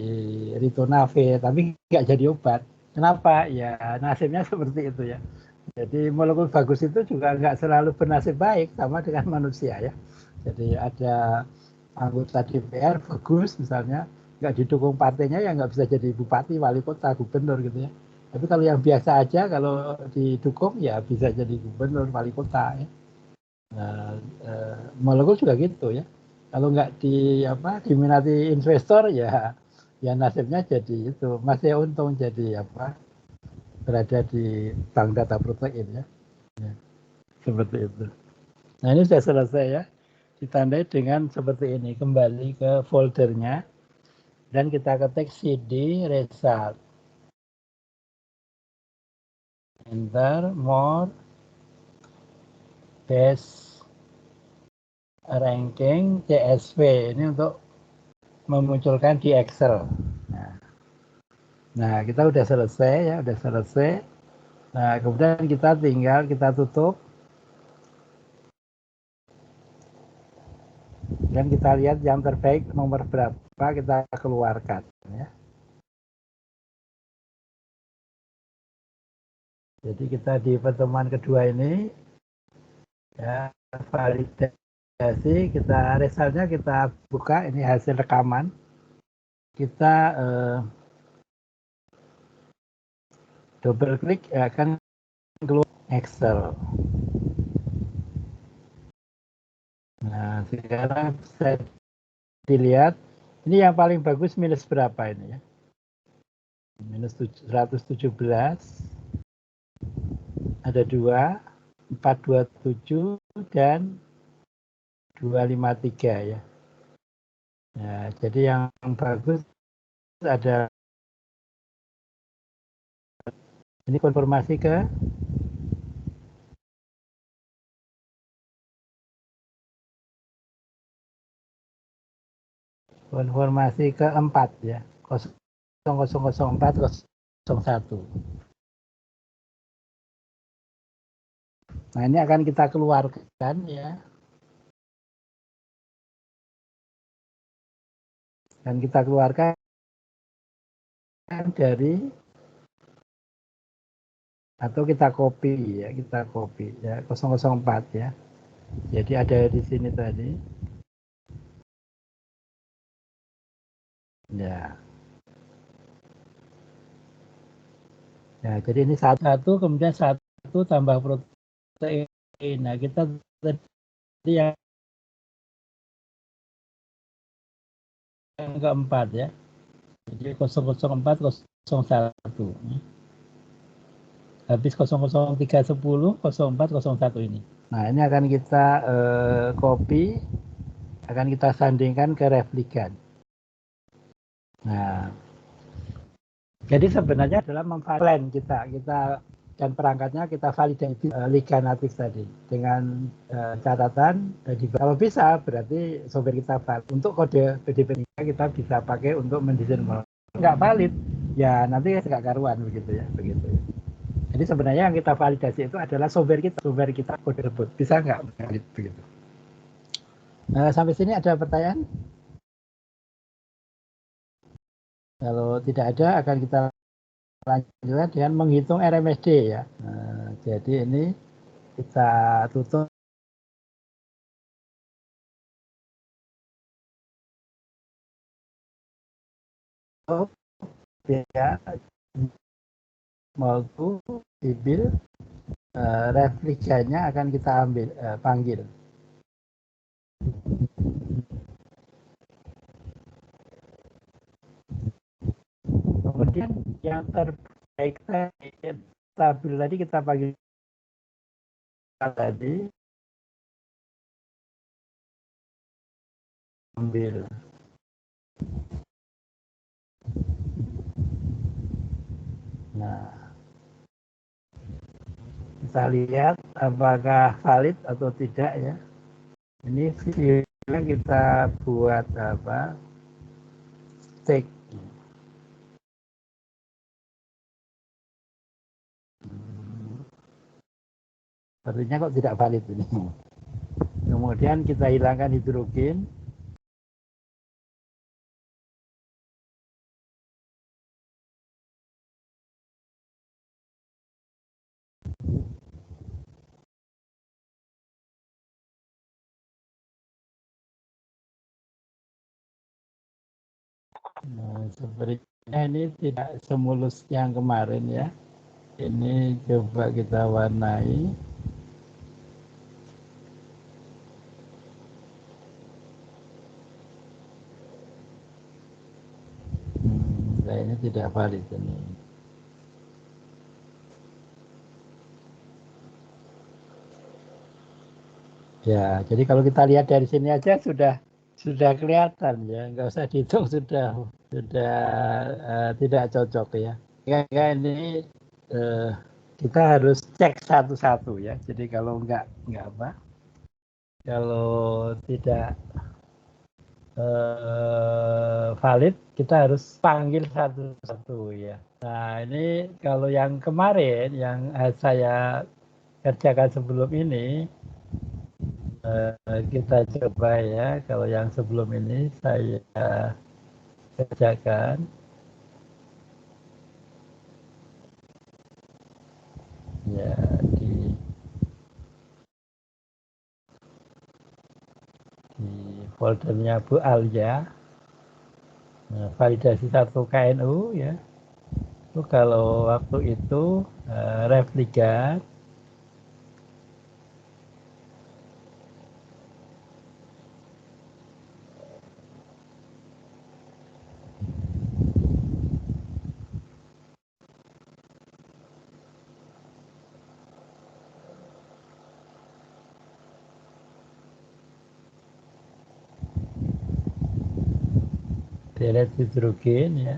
S1: ritonavir, tapi nggak jadi obat. Kenapa? Ya nasibnya seperti itu ya. Jadi molekul bagus itu juga nggak selalu bernasib baik, sama dengan manusia ya. Jadi ada anggota DPR bagus misalnya, nggak didukung partainya ya nggak bisa jadi bupati, wali kota, gubernur gitu ya. Tapi kalau yang biasa aja kalau didukung ya bisa jadi gubernur, wali kota ya. Nah, molekul juga gitu ya. Kalau nggak diminati investor ya nasibnya jadi itu masih untung jadi berada di bank data protein ya. Seperti itu. Nah ini sudah selesai ya. Ditandai dengan seperti ini. Kembali ke foldernya. Dan kita ketik CD result. Enter more base ranking CSV. Ini untuk memunculkan di Excel. Nah kita udah selesai ya. Udah selesai. Nah kemudian kita tinggal kita tutup. Dan kita lihat yang terbaik nomor berapa kita keluarkan ya. Jadi kita di pertemuan kedua ini ya validasi, kita resultnya kita buka, ini hasil rekaman. Kita double klik akan keluar Excel. Nah sekarang bisa dilihat ini yang paling bagus minus berapa ini ya, minus 117, ada 2, 427 dan 253 ya. Nah, jadi yang bagus ada ini konfirmasi keempat ya, 000401. Nah ini akan kita keluarkan ya. Dan kita keluarkan dari atau kita copy ya, kita copy ya 004 ya. Jadi ada di sini tadi. Ya. Ya, jadi ini satu kemudian 1 tambah protein. Nah, kita tadi yang yang keempat ya. Jadi 00401 habis 00310 0401 ini. Nah, ini akan kita copy, akan kita sandingkan ke replikan. Nah, jadi sebenarnya adalah memvalidasi kita dan perangkatnya kita validasi liga natif tadi dengan catatan kalau bisa berarti software kita valid. Untuk kode PDP kita bisa pakai untuk mendesain. Nggak valid ya nanti nggak karuan begitu ya. Jadi sebenarnya yang kita validasi itu adalah software kita kode tersebut bisa nggak valid begitu. Sampai sini ada pertanyaan? Kalau tidak ada akan kita lanjutkan dengan menghitung RMSD ya. Jadi ini kita tutup. Ya, mau dibil replikanya akan kita panggil. Kemudian yang terbaik stabil tadi kita panggil tadi ambil. Nah, kita lihat apakah valid atau tidak ya. Ini videonya kita buat apa? Take. Sepertinya kok tidak valid ini. Kemudian kita hilangkan hidrogen. Nah, sebenarnya ini tidak semulus yang kemarin ya. Ini coba kita warnai. Nah, ini tidak valid ini. Ya, jadi kalau kita lihat dari sini aja sudah kelihatan ya, nggak usah dihitung sudah tidak cocok ya. Kayak ini kita harus cek satu-satu ya. Jadi kalau nggak apa, kalau tidak valid kita harus panggil satu-satu ya. Nah ini kalau yang kemarin yang saya kerjakan sebelum ini kita coba ya. Kalau yang sebelum ini saya kerjakan ya di foldernya Bu Alia. Validasi 1 KNU ya. Itu kalau waktu itu replikat delete hidrogen ya.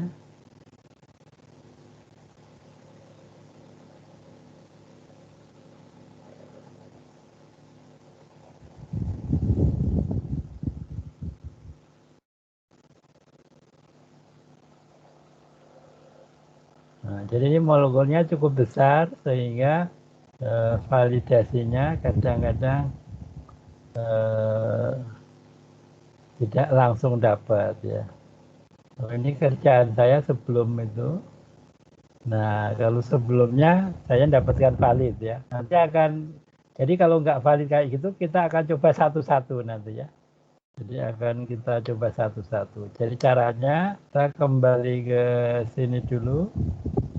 S1: Nah, jadi ini molekülnya cukup besar sehingga validasinya kadang-kadang tidak langsung dapat ya. Ini kerjaan saya sebelum itu. Nah, kalau sebelumnya saya dapatkan valid ya. Nanti akan, jadi kalau nggak valid kayak gitu, kita akan coba satu-satu nanti ya. Jadi akan kita coba satu-satu. Jadi caranya kita kembali ke sini dulu.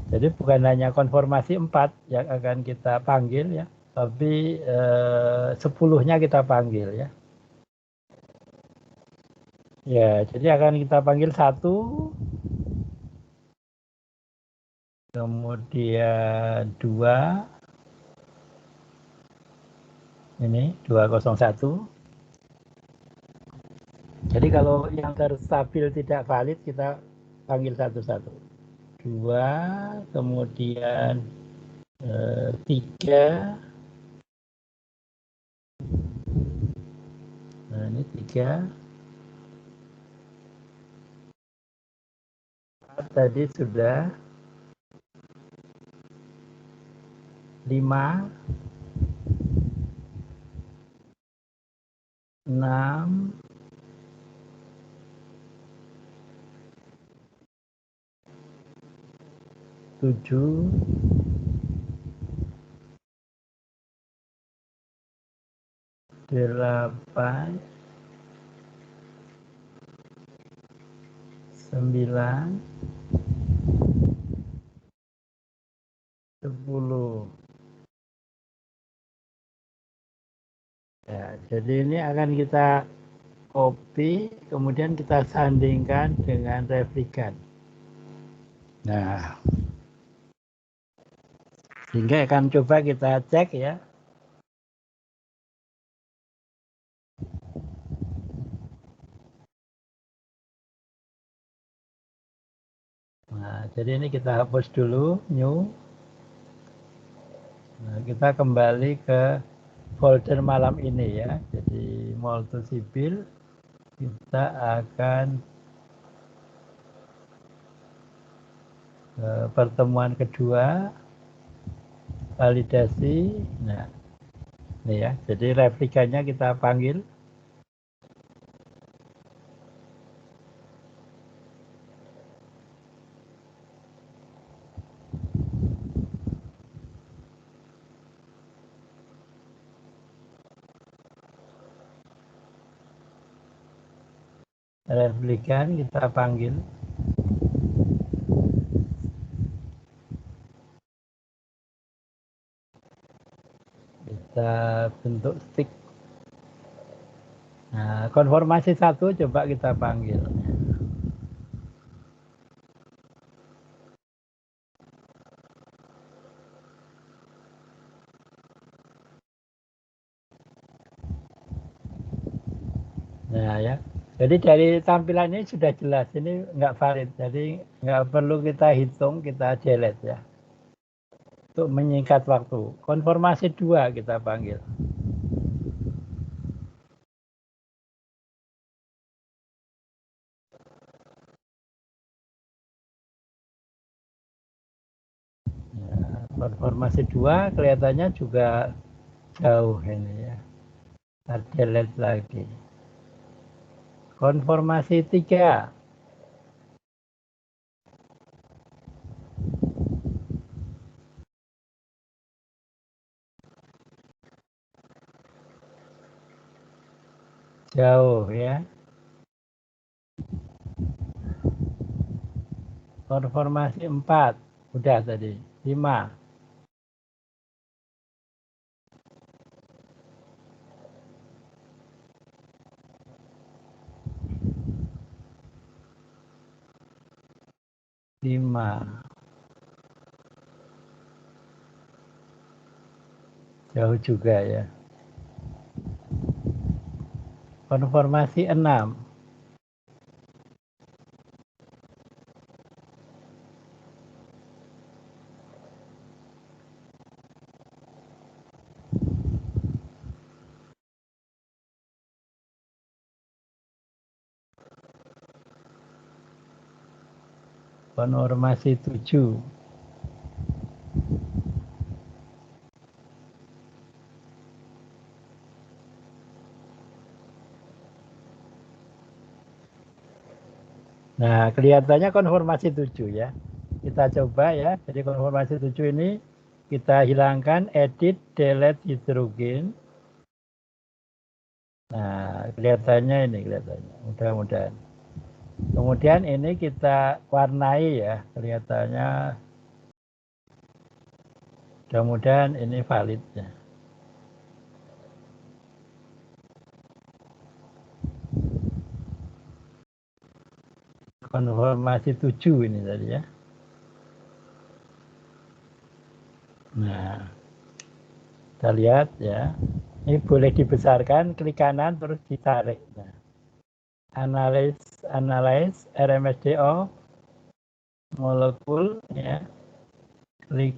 S1: Jadi bukan hanya konformasi 4 yang akan kita panggil ya, tapi 10-nya kita panggil ya. Ya, jadi akan kita panggil 1, kemudian 2, ini 201. Jadi kalau yang terstabil tidak valid kita panggil satu-satu. 2, kemudian 3. Nah, ini 3. Tadi sudah 5, 6, 7, 8, 9, 10. Ya, jadi ini akan kita copy, kemudian kita sandingkan dengan replikan. Nah, sehingga akan coba kita cek ya. Nah, jadi ini kita hapus dulu, new. Nah, kita kembali ke folder malam ini ya. Jadi Multosibil, kita akan pertemuan kedua, validasi. Nah, ini ya. Jadi replikanya kita panggil. Replikan kita panggil. Kita bentuk stick. Nah, konformasi 1 coba kita panggil. Nah ya, jadi dari tampilan ini sudah jelas, ini nggak valid, jadi nggak perlu kita hitung, kita delete ya. Untuk menyingkat waktu, konformasi 2 kita panggil. Ya, konformasi 2 kelihatannya juga jauh ini ya. Kita delete lagi. Konformasi 3. Jauh ya. Konformasi 4. Udah tadi. 5. 5. Jauh juga ya. Konformasi 6. Konformasi 7. Nah, kelihatannya konformasi 7 ya. Kita coba ya. Jadi konformasi 7 ini kita hilangkan edit delete hidrogen. Nah, kelihatannya ini kelihatannya. Mudah-mudahan. Kemudian ini kita warnai ya. Kelihatannya mudah-mudahan ini valid ya. konformasi 7 ini tadi ya. Nah, kita lihat ya. Ini boleh dibesarkan, klik kanan terus ditarik. Nah, analyze RMSDO molekul ya. Klik.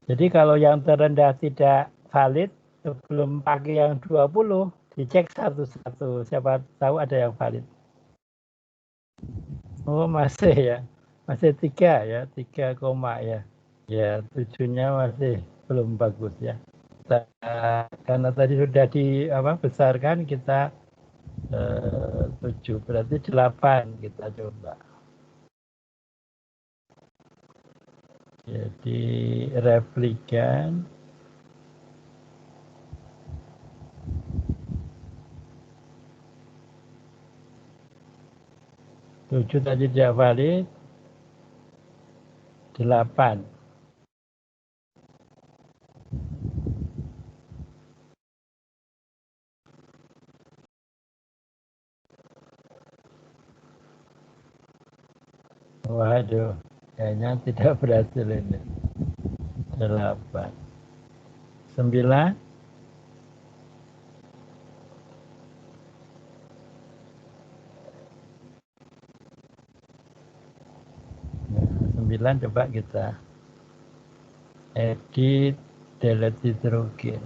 S1: Jadi kalau yang terendah tidak valid, sebelum pakai yang 20, dicek satu-satu. Siapa tahu ada yang valid. Oh masih ya, masih 3 ya, 3 koma ya. Ya 7-nya masih belum bagus ya. Karena tadi sudah besarkan kita 7, berarti 8 kita coba. Jadi replikan. Tujuh tadi tidak valid. 8. Waduh, kayaknya tidak berhasil ini. 8. 9. 9 coba kita edit, delete hidrogen.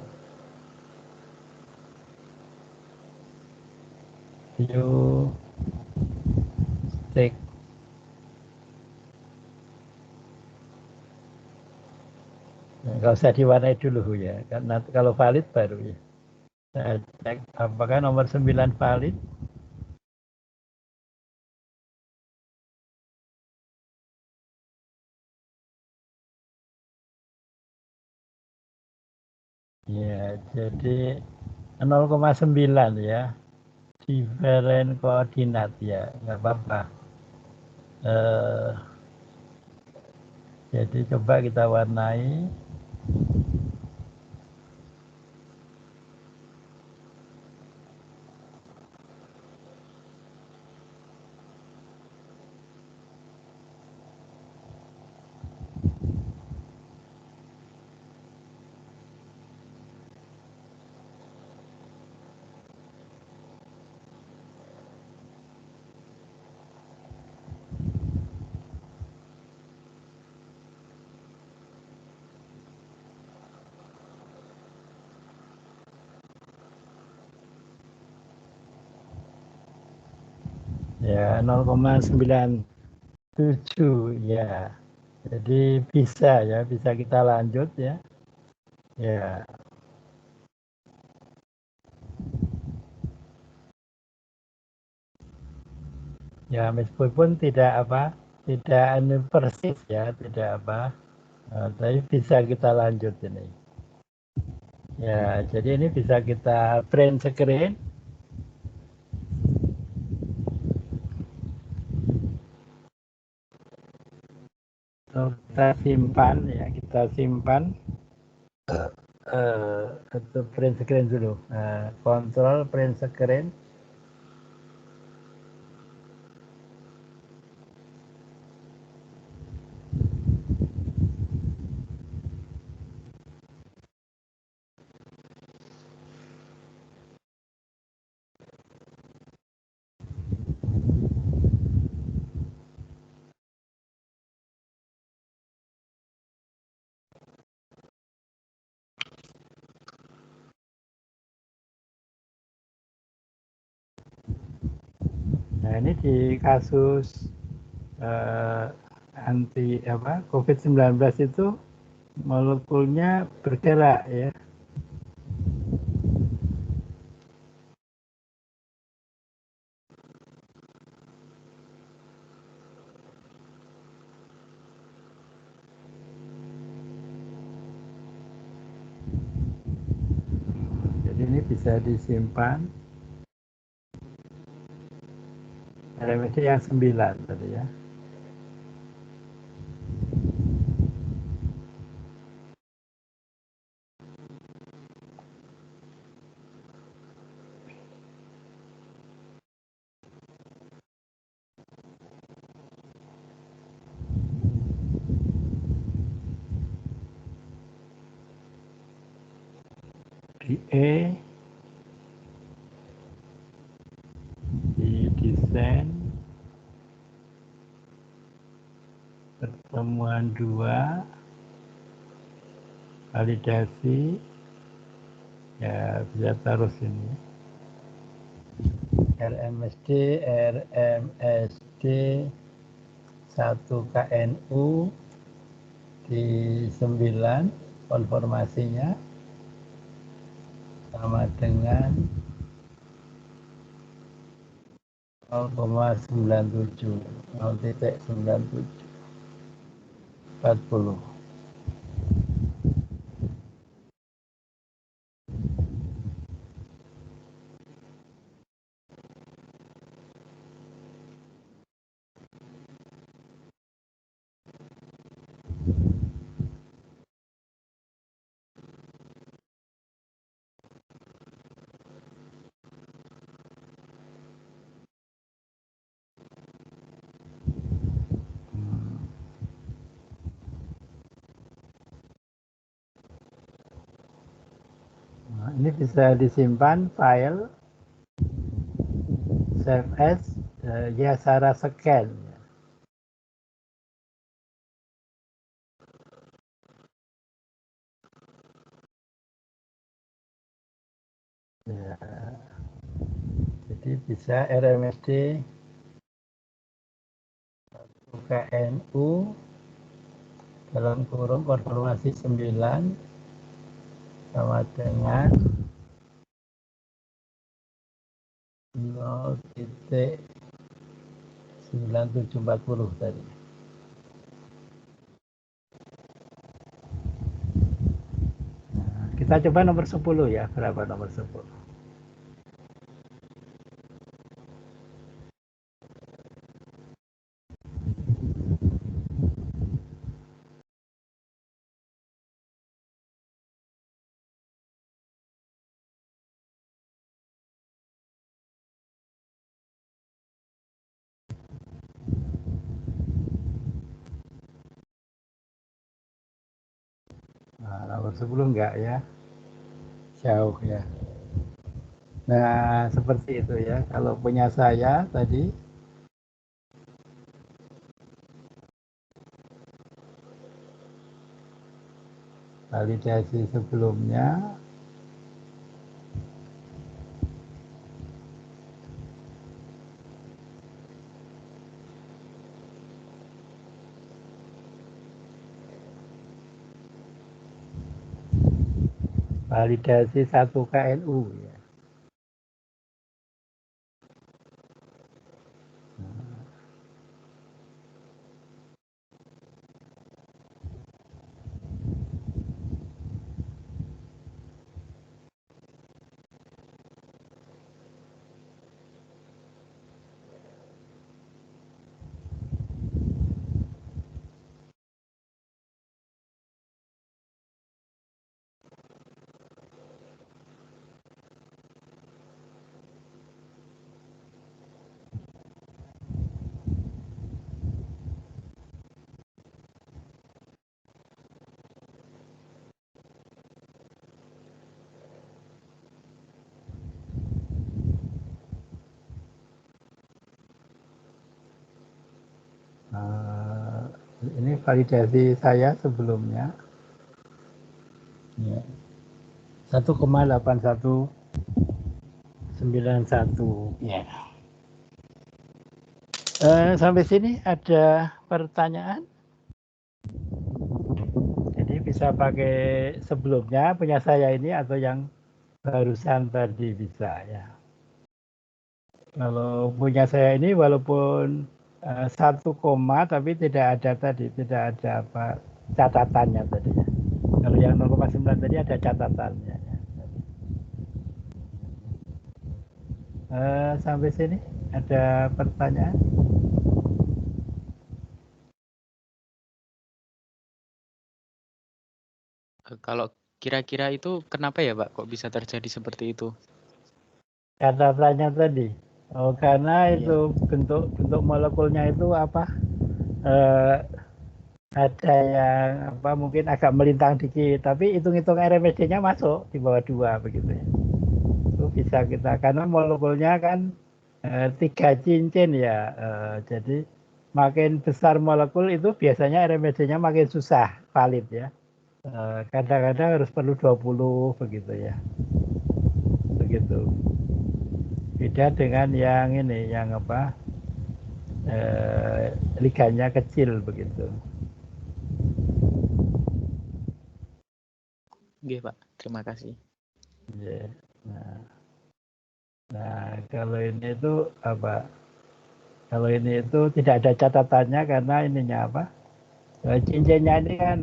S1: View, stick. Nah, nggak usah diwarnai dulu ya, karena kalau valid baru ya. Saya cek apakah nomor 9 valid. Ya, jadi 0,9 ya. Different koordinat ya, nggak apa-apa. Jadi coba kita warnai. Ya 0,97 ya. Jadi bisa ya, bisa kita lanjut ya. Ya. Ya meskipun tidak persis ya, tidak tapi bisa kita lanjut ini. Ya, jadi ini bisa kita print screen. Kita simpan ya, kita simpan. Itu print screen dulu. Kontrol print screen. Nah ini di kasus COVID-19 itu molekulnya bergerak ya. Jadi ini bisa disimpan. RMSD yang 9 tadi ya. di E, di desain, pertemuan 2, validasi, ya bisa taruh sini. RMSD 1 KNU di 9 konformasinya sama dengan 0,97 0,97 40. Nah, ini bisa disimpan file save as Yasara Scan. Ya, jadi bisa RMSD KNU dalam kurung konfirmasi 9 sama dengan 0,9740 tadi. Nah, kita coba nomor 10 ya, berapa nomor 10? Nah, nomor 10 enggak ya, jauh ya. Nah, seperti itu ya. Kalau punya saya tadi, validasi sebelumnya, validasi 1 KNU ya. Ini validasi saya sebelumnya. Ya. 1,8191 ya. Sampai sini ada pertanyaan? Jadi bisa pakai sebelumnya punya saya ini atau yang barusan tadi bisa ya. Kalau punya saya ini walaupun 1 koma tapi tidak ada tadi, tidak ada apa catatannya tadi ya. Kalau yang 0,9 tadi ada catatannya. Sampai sini ada pertanyaan?
S3: Kalau kira-kira itu kenapa ya Pak kok bisa terjadi seperti itu?
S1: Catatannya tadi. Oh, karena itu bentuk molekulnya itu apa? ada yang mungkin agak melintang dikit, tapi hitung-hitung RMSD-nya masuk di bawah 2 begitu ya. Itu bisa kita, karena molekulnya kan 3 cincin ya, jadi makin besar molekul itu biasanya RMSD-nya makin susah valid ya. Kadang-kadang harus perlu 20 begitu ya. Begitu. Beda dengan yang ini, yang liganya kecil begitu.
S3: Oke, Pak. Terima kasih.
S1: Yeah. Nah, kalau ini itu Kalau ini itu tidak ada catatannya karena ininya cincinnya ini kan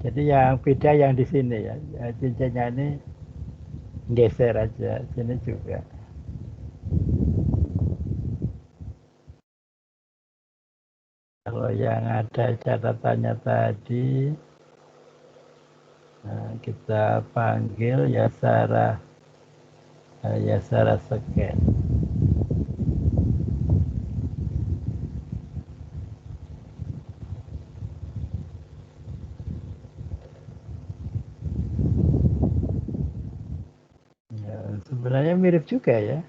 S1: jadi yang beda yang di sini ya. Cincinnya ini geser aja, sini juga. Kalau yang ada catatannya tadi, kita panggil Yasara Seken. Ya, sebenarnya mirip juga ya.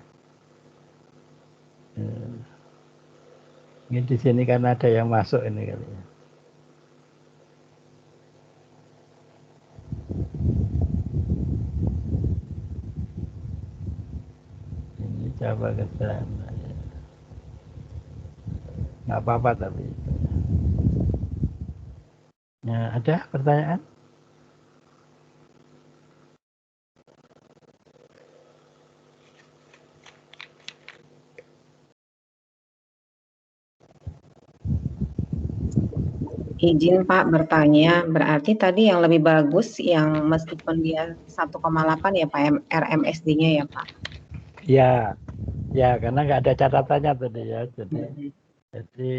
S1: Ini di sini kan ada yang masuk ini kali ya. Ini coba ke sana ya. Nggak apa-apa tapi. Nah, ada pertanyaan?
S2: Izin Pak bertanya, berarti tadi yang lebih bagus yang meskipun dia 1,8 ya Pak RMSD-nya ya Pak?
S1: Ya karena nggak ada catatannya tadi ya. Jadi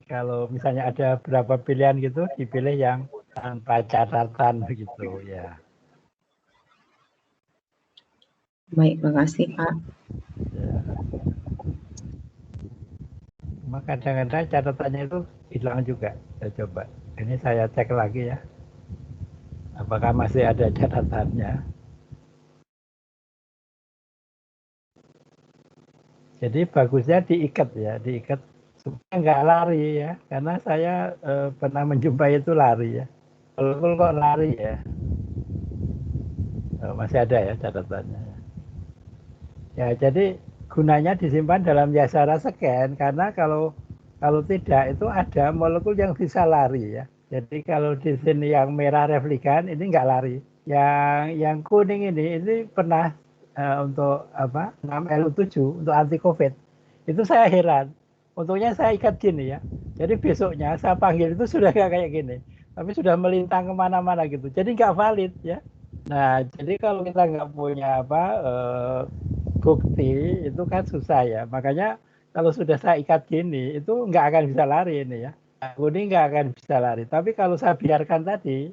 S1: kalau misalnya ada berapa pilihan gitu, dipilih yang tanpa catatan begitu ya.
S2: Baik, makasih Pak.
S1: Ya. Maka kadang-kadang catatannya itu hilang juga. Saya coba. Ini saya cek lagi ya. Apakah masih ada catatannya? Jadi bagusnya diikat ya, diikat supaya nggak lari ya. Karena saya pernah menjumpai itu lari ya. Kalau kok lari ya, masih ada ya catatannya. Ya jadi gunanya disimpan dalam Yasara Scan karena kalau tidak itu ada molekul yang bisa lari ya. Jadi kalau di sini yang merah replikan ini nggak lari. Yang kuning ini pernah untuk 6LU7 untuk anti COVID. Itu saya heran. Untungnya saya ikat gini ya. Jadi besoknya saya panggil itu sudah nggak kayak gini. Tapi sudah melintang kemana-mana gitu. Jadi nggak valid ya. Nah, jadi kalau kita nggak punya bukti itu kan susah ya. Makanya kalau sudah saya ikat gini itu nggak akan bisa lari ini ya. Kuning nggak akan bisa lari. Tapi kalau saya biarkan tadi,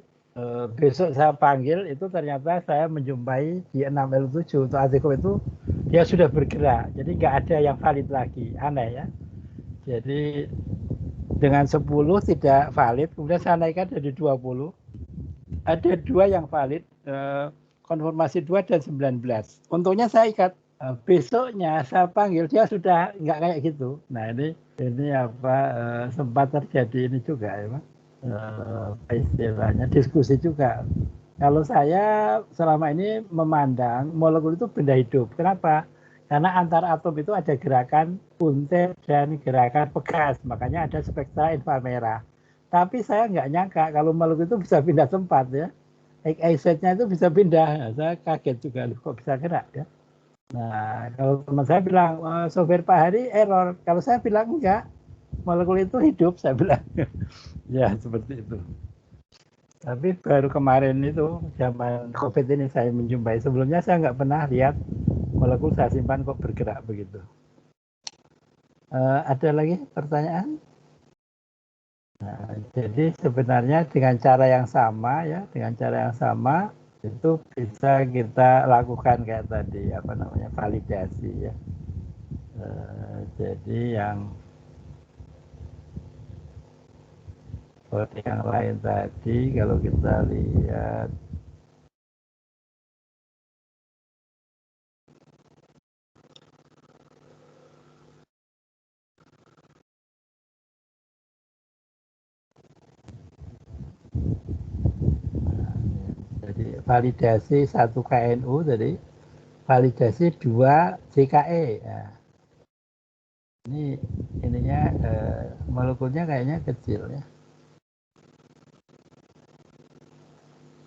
S1: besok saya panggil itu ternyata saya menjumpai di 6L7 untuk Azeko itu dia sudah bergerak. Jadi nggak ada yang valid lagi. Aneh ya. Jadi dengan 10 tidak valid, kemudian saya naikkan jadi 20. Ada 2 yang valid, konfirmasi 2 dan 19. Untungnya saya ikat. Besoknya saya panggil dia sudah nggak kayak gitu. Nah ini sempat terjadi ini juga ya Pak. Istilahnya diskusi juga. Kalau saya selama ini memandang molekul itu benda hidup. Kenapa? Karena antar atom itu ada gerakan puntir dan gerakan pegas. Makanya ada spektra inframerah. Tapi saya nggak nyangka kalau molekul itu bisa pindah tempat ya. XYZ-nya itu bisa pindah. Nah, saya kaget juga, kok bisa gerak ya. Nah, kalau teman saya bilang, software Pak Hari error. Kalau saya bilang enggak, molekul itu hidup, saya bilang. Ya, seperti itu. Tapi baru kemarin itu, zaman COVID ini saya menjumpai. Sebelumnya saya nggak pernah lihat molekul saya simpan kok bergerak begitu. Ada lagi pertanyaan? Nah, jadi sebenarnya dengan cara yang sama ya, itu bisa kita lakukan kayak tadi validasi ya. Jadi yang Kode yang lain tadi kalau kita lihat jadi validasi 1 KNU tadi, validasi 2 JKE. Nah, ini ininya molekulnya kayaknya kecil ya.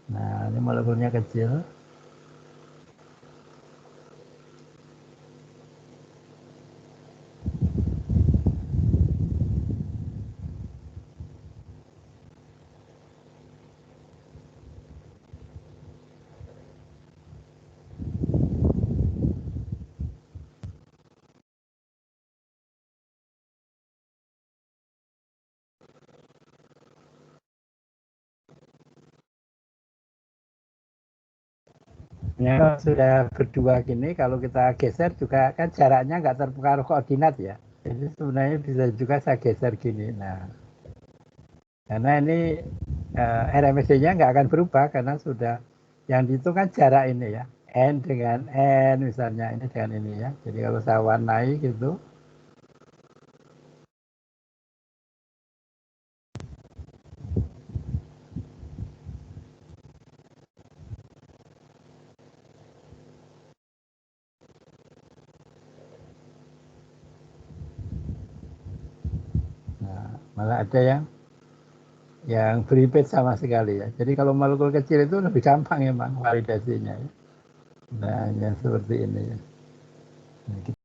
S1: Nah, ini molekulnya kecil. Ya, kalau sudah berdua gini, kalau kita geser juga kan jaraknya nggak terpengaruh koordinat ya. Jadi sebenarnya bisa juga saya geser gini. Nah, karena ini RMSD-nya nggak akan berubah karena sudah yang itu kan jarak ini ya. N dengan N misalnya, ini dengan ini ya. Jadi kalau saya warnai gitu, nah, malah ada yang beripit sama sekali ya. Jadi kalau molekul kecil itu lebih gampang emang validasinya ya. Nah, yang seperti ini ya. Nah,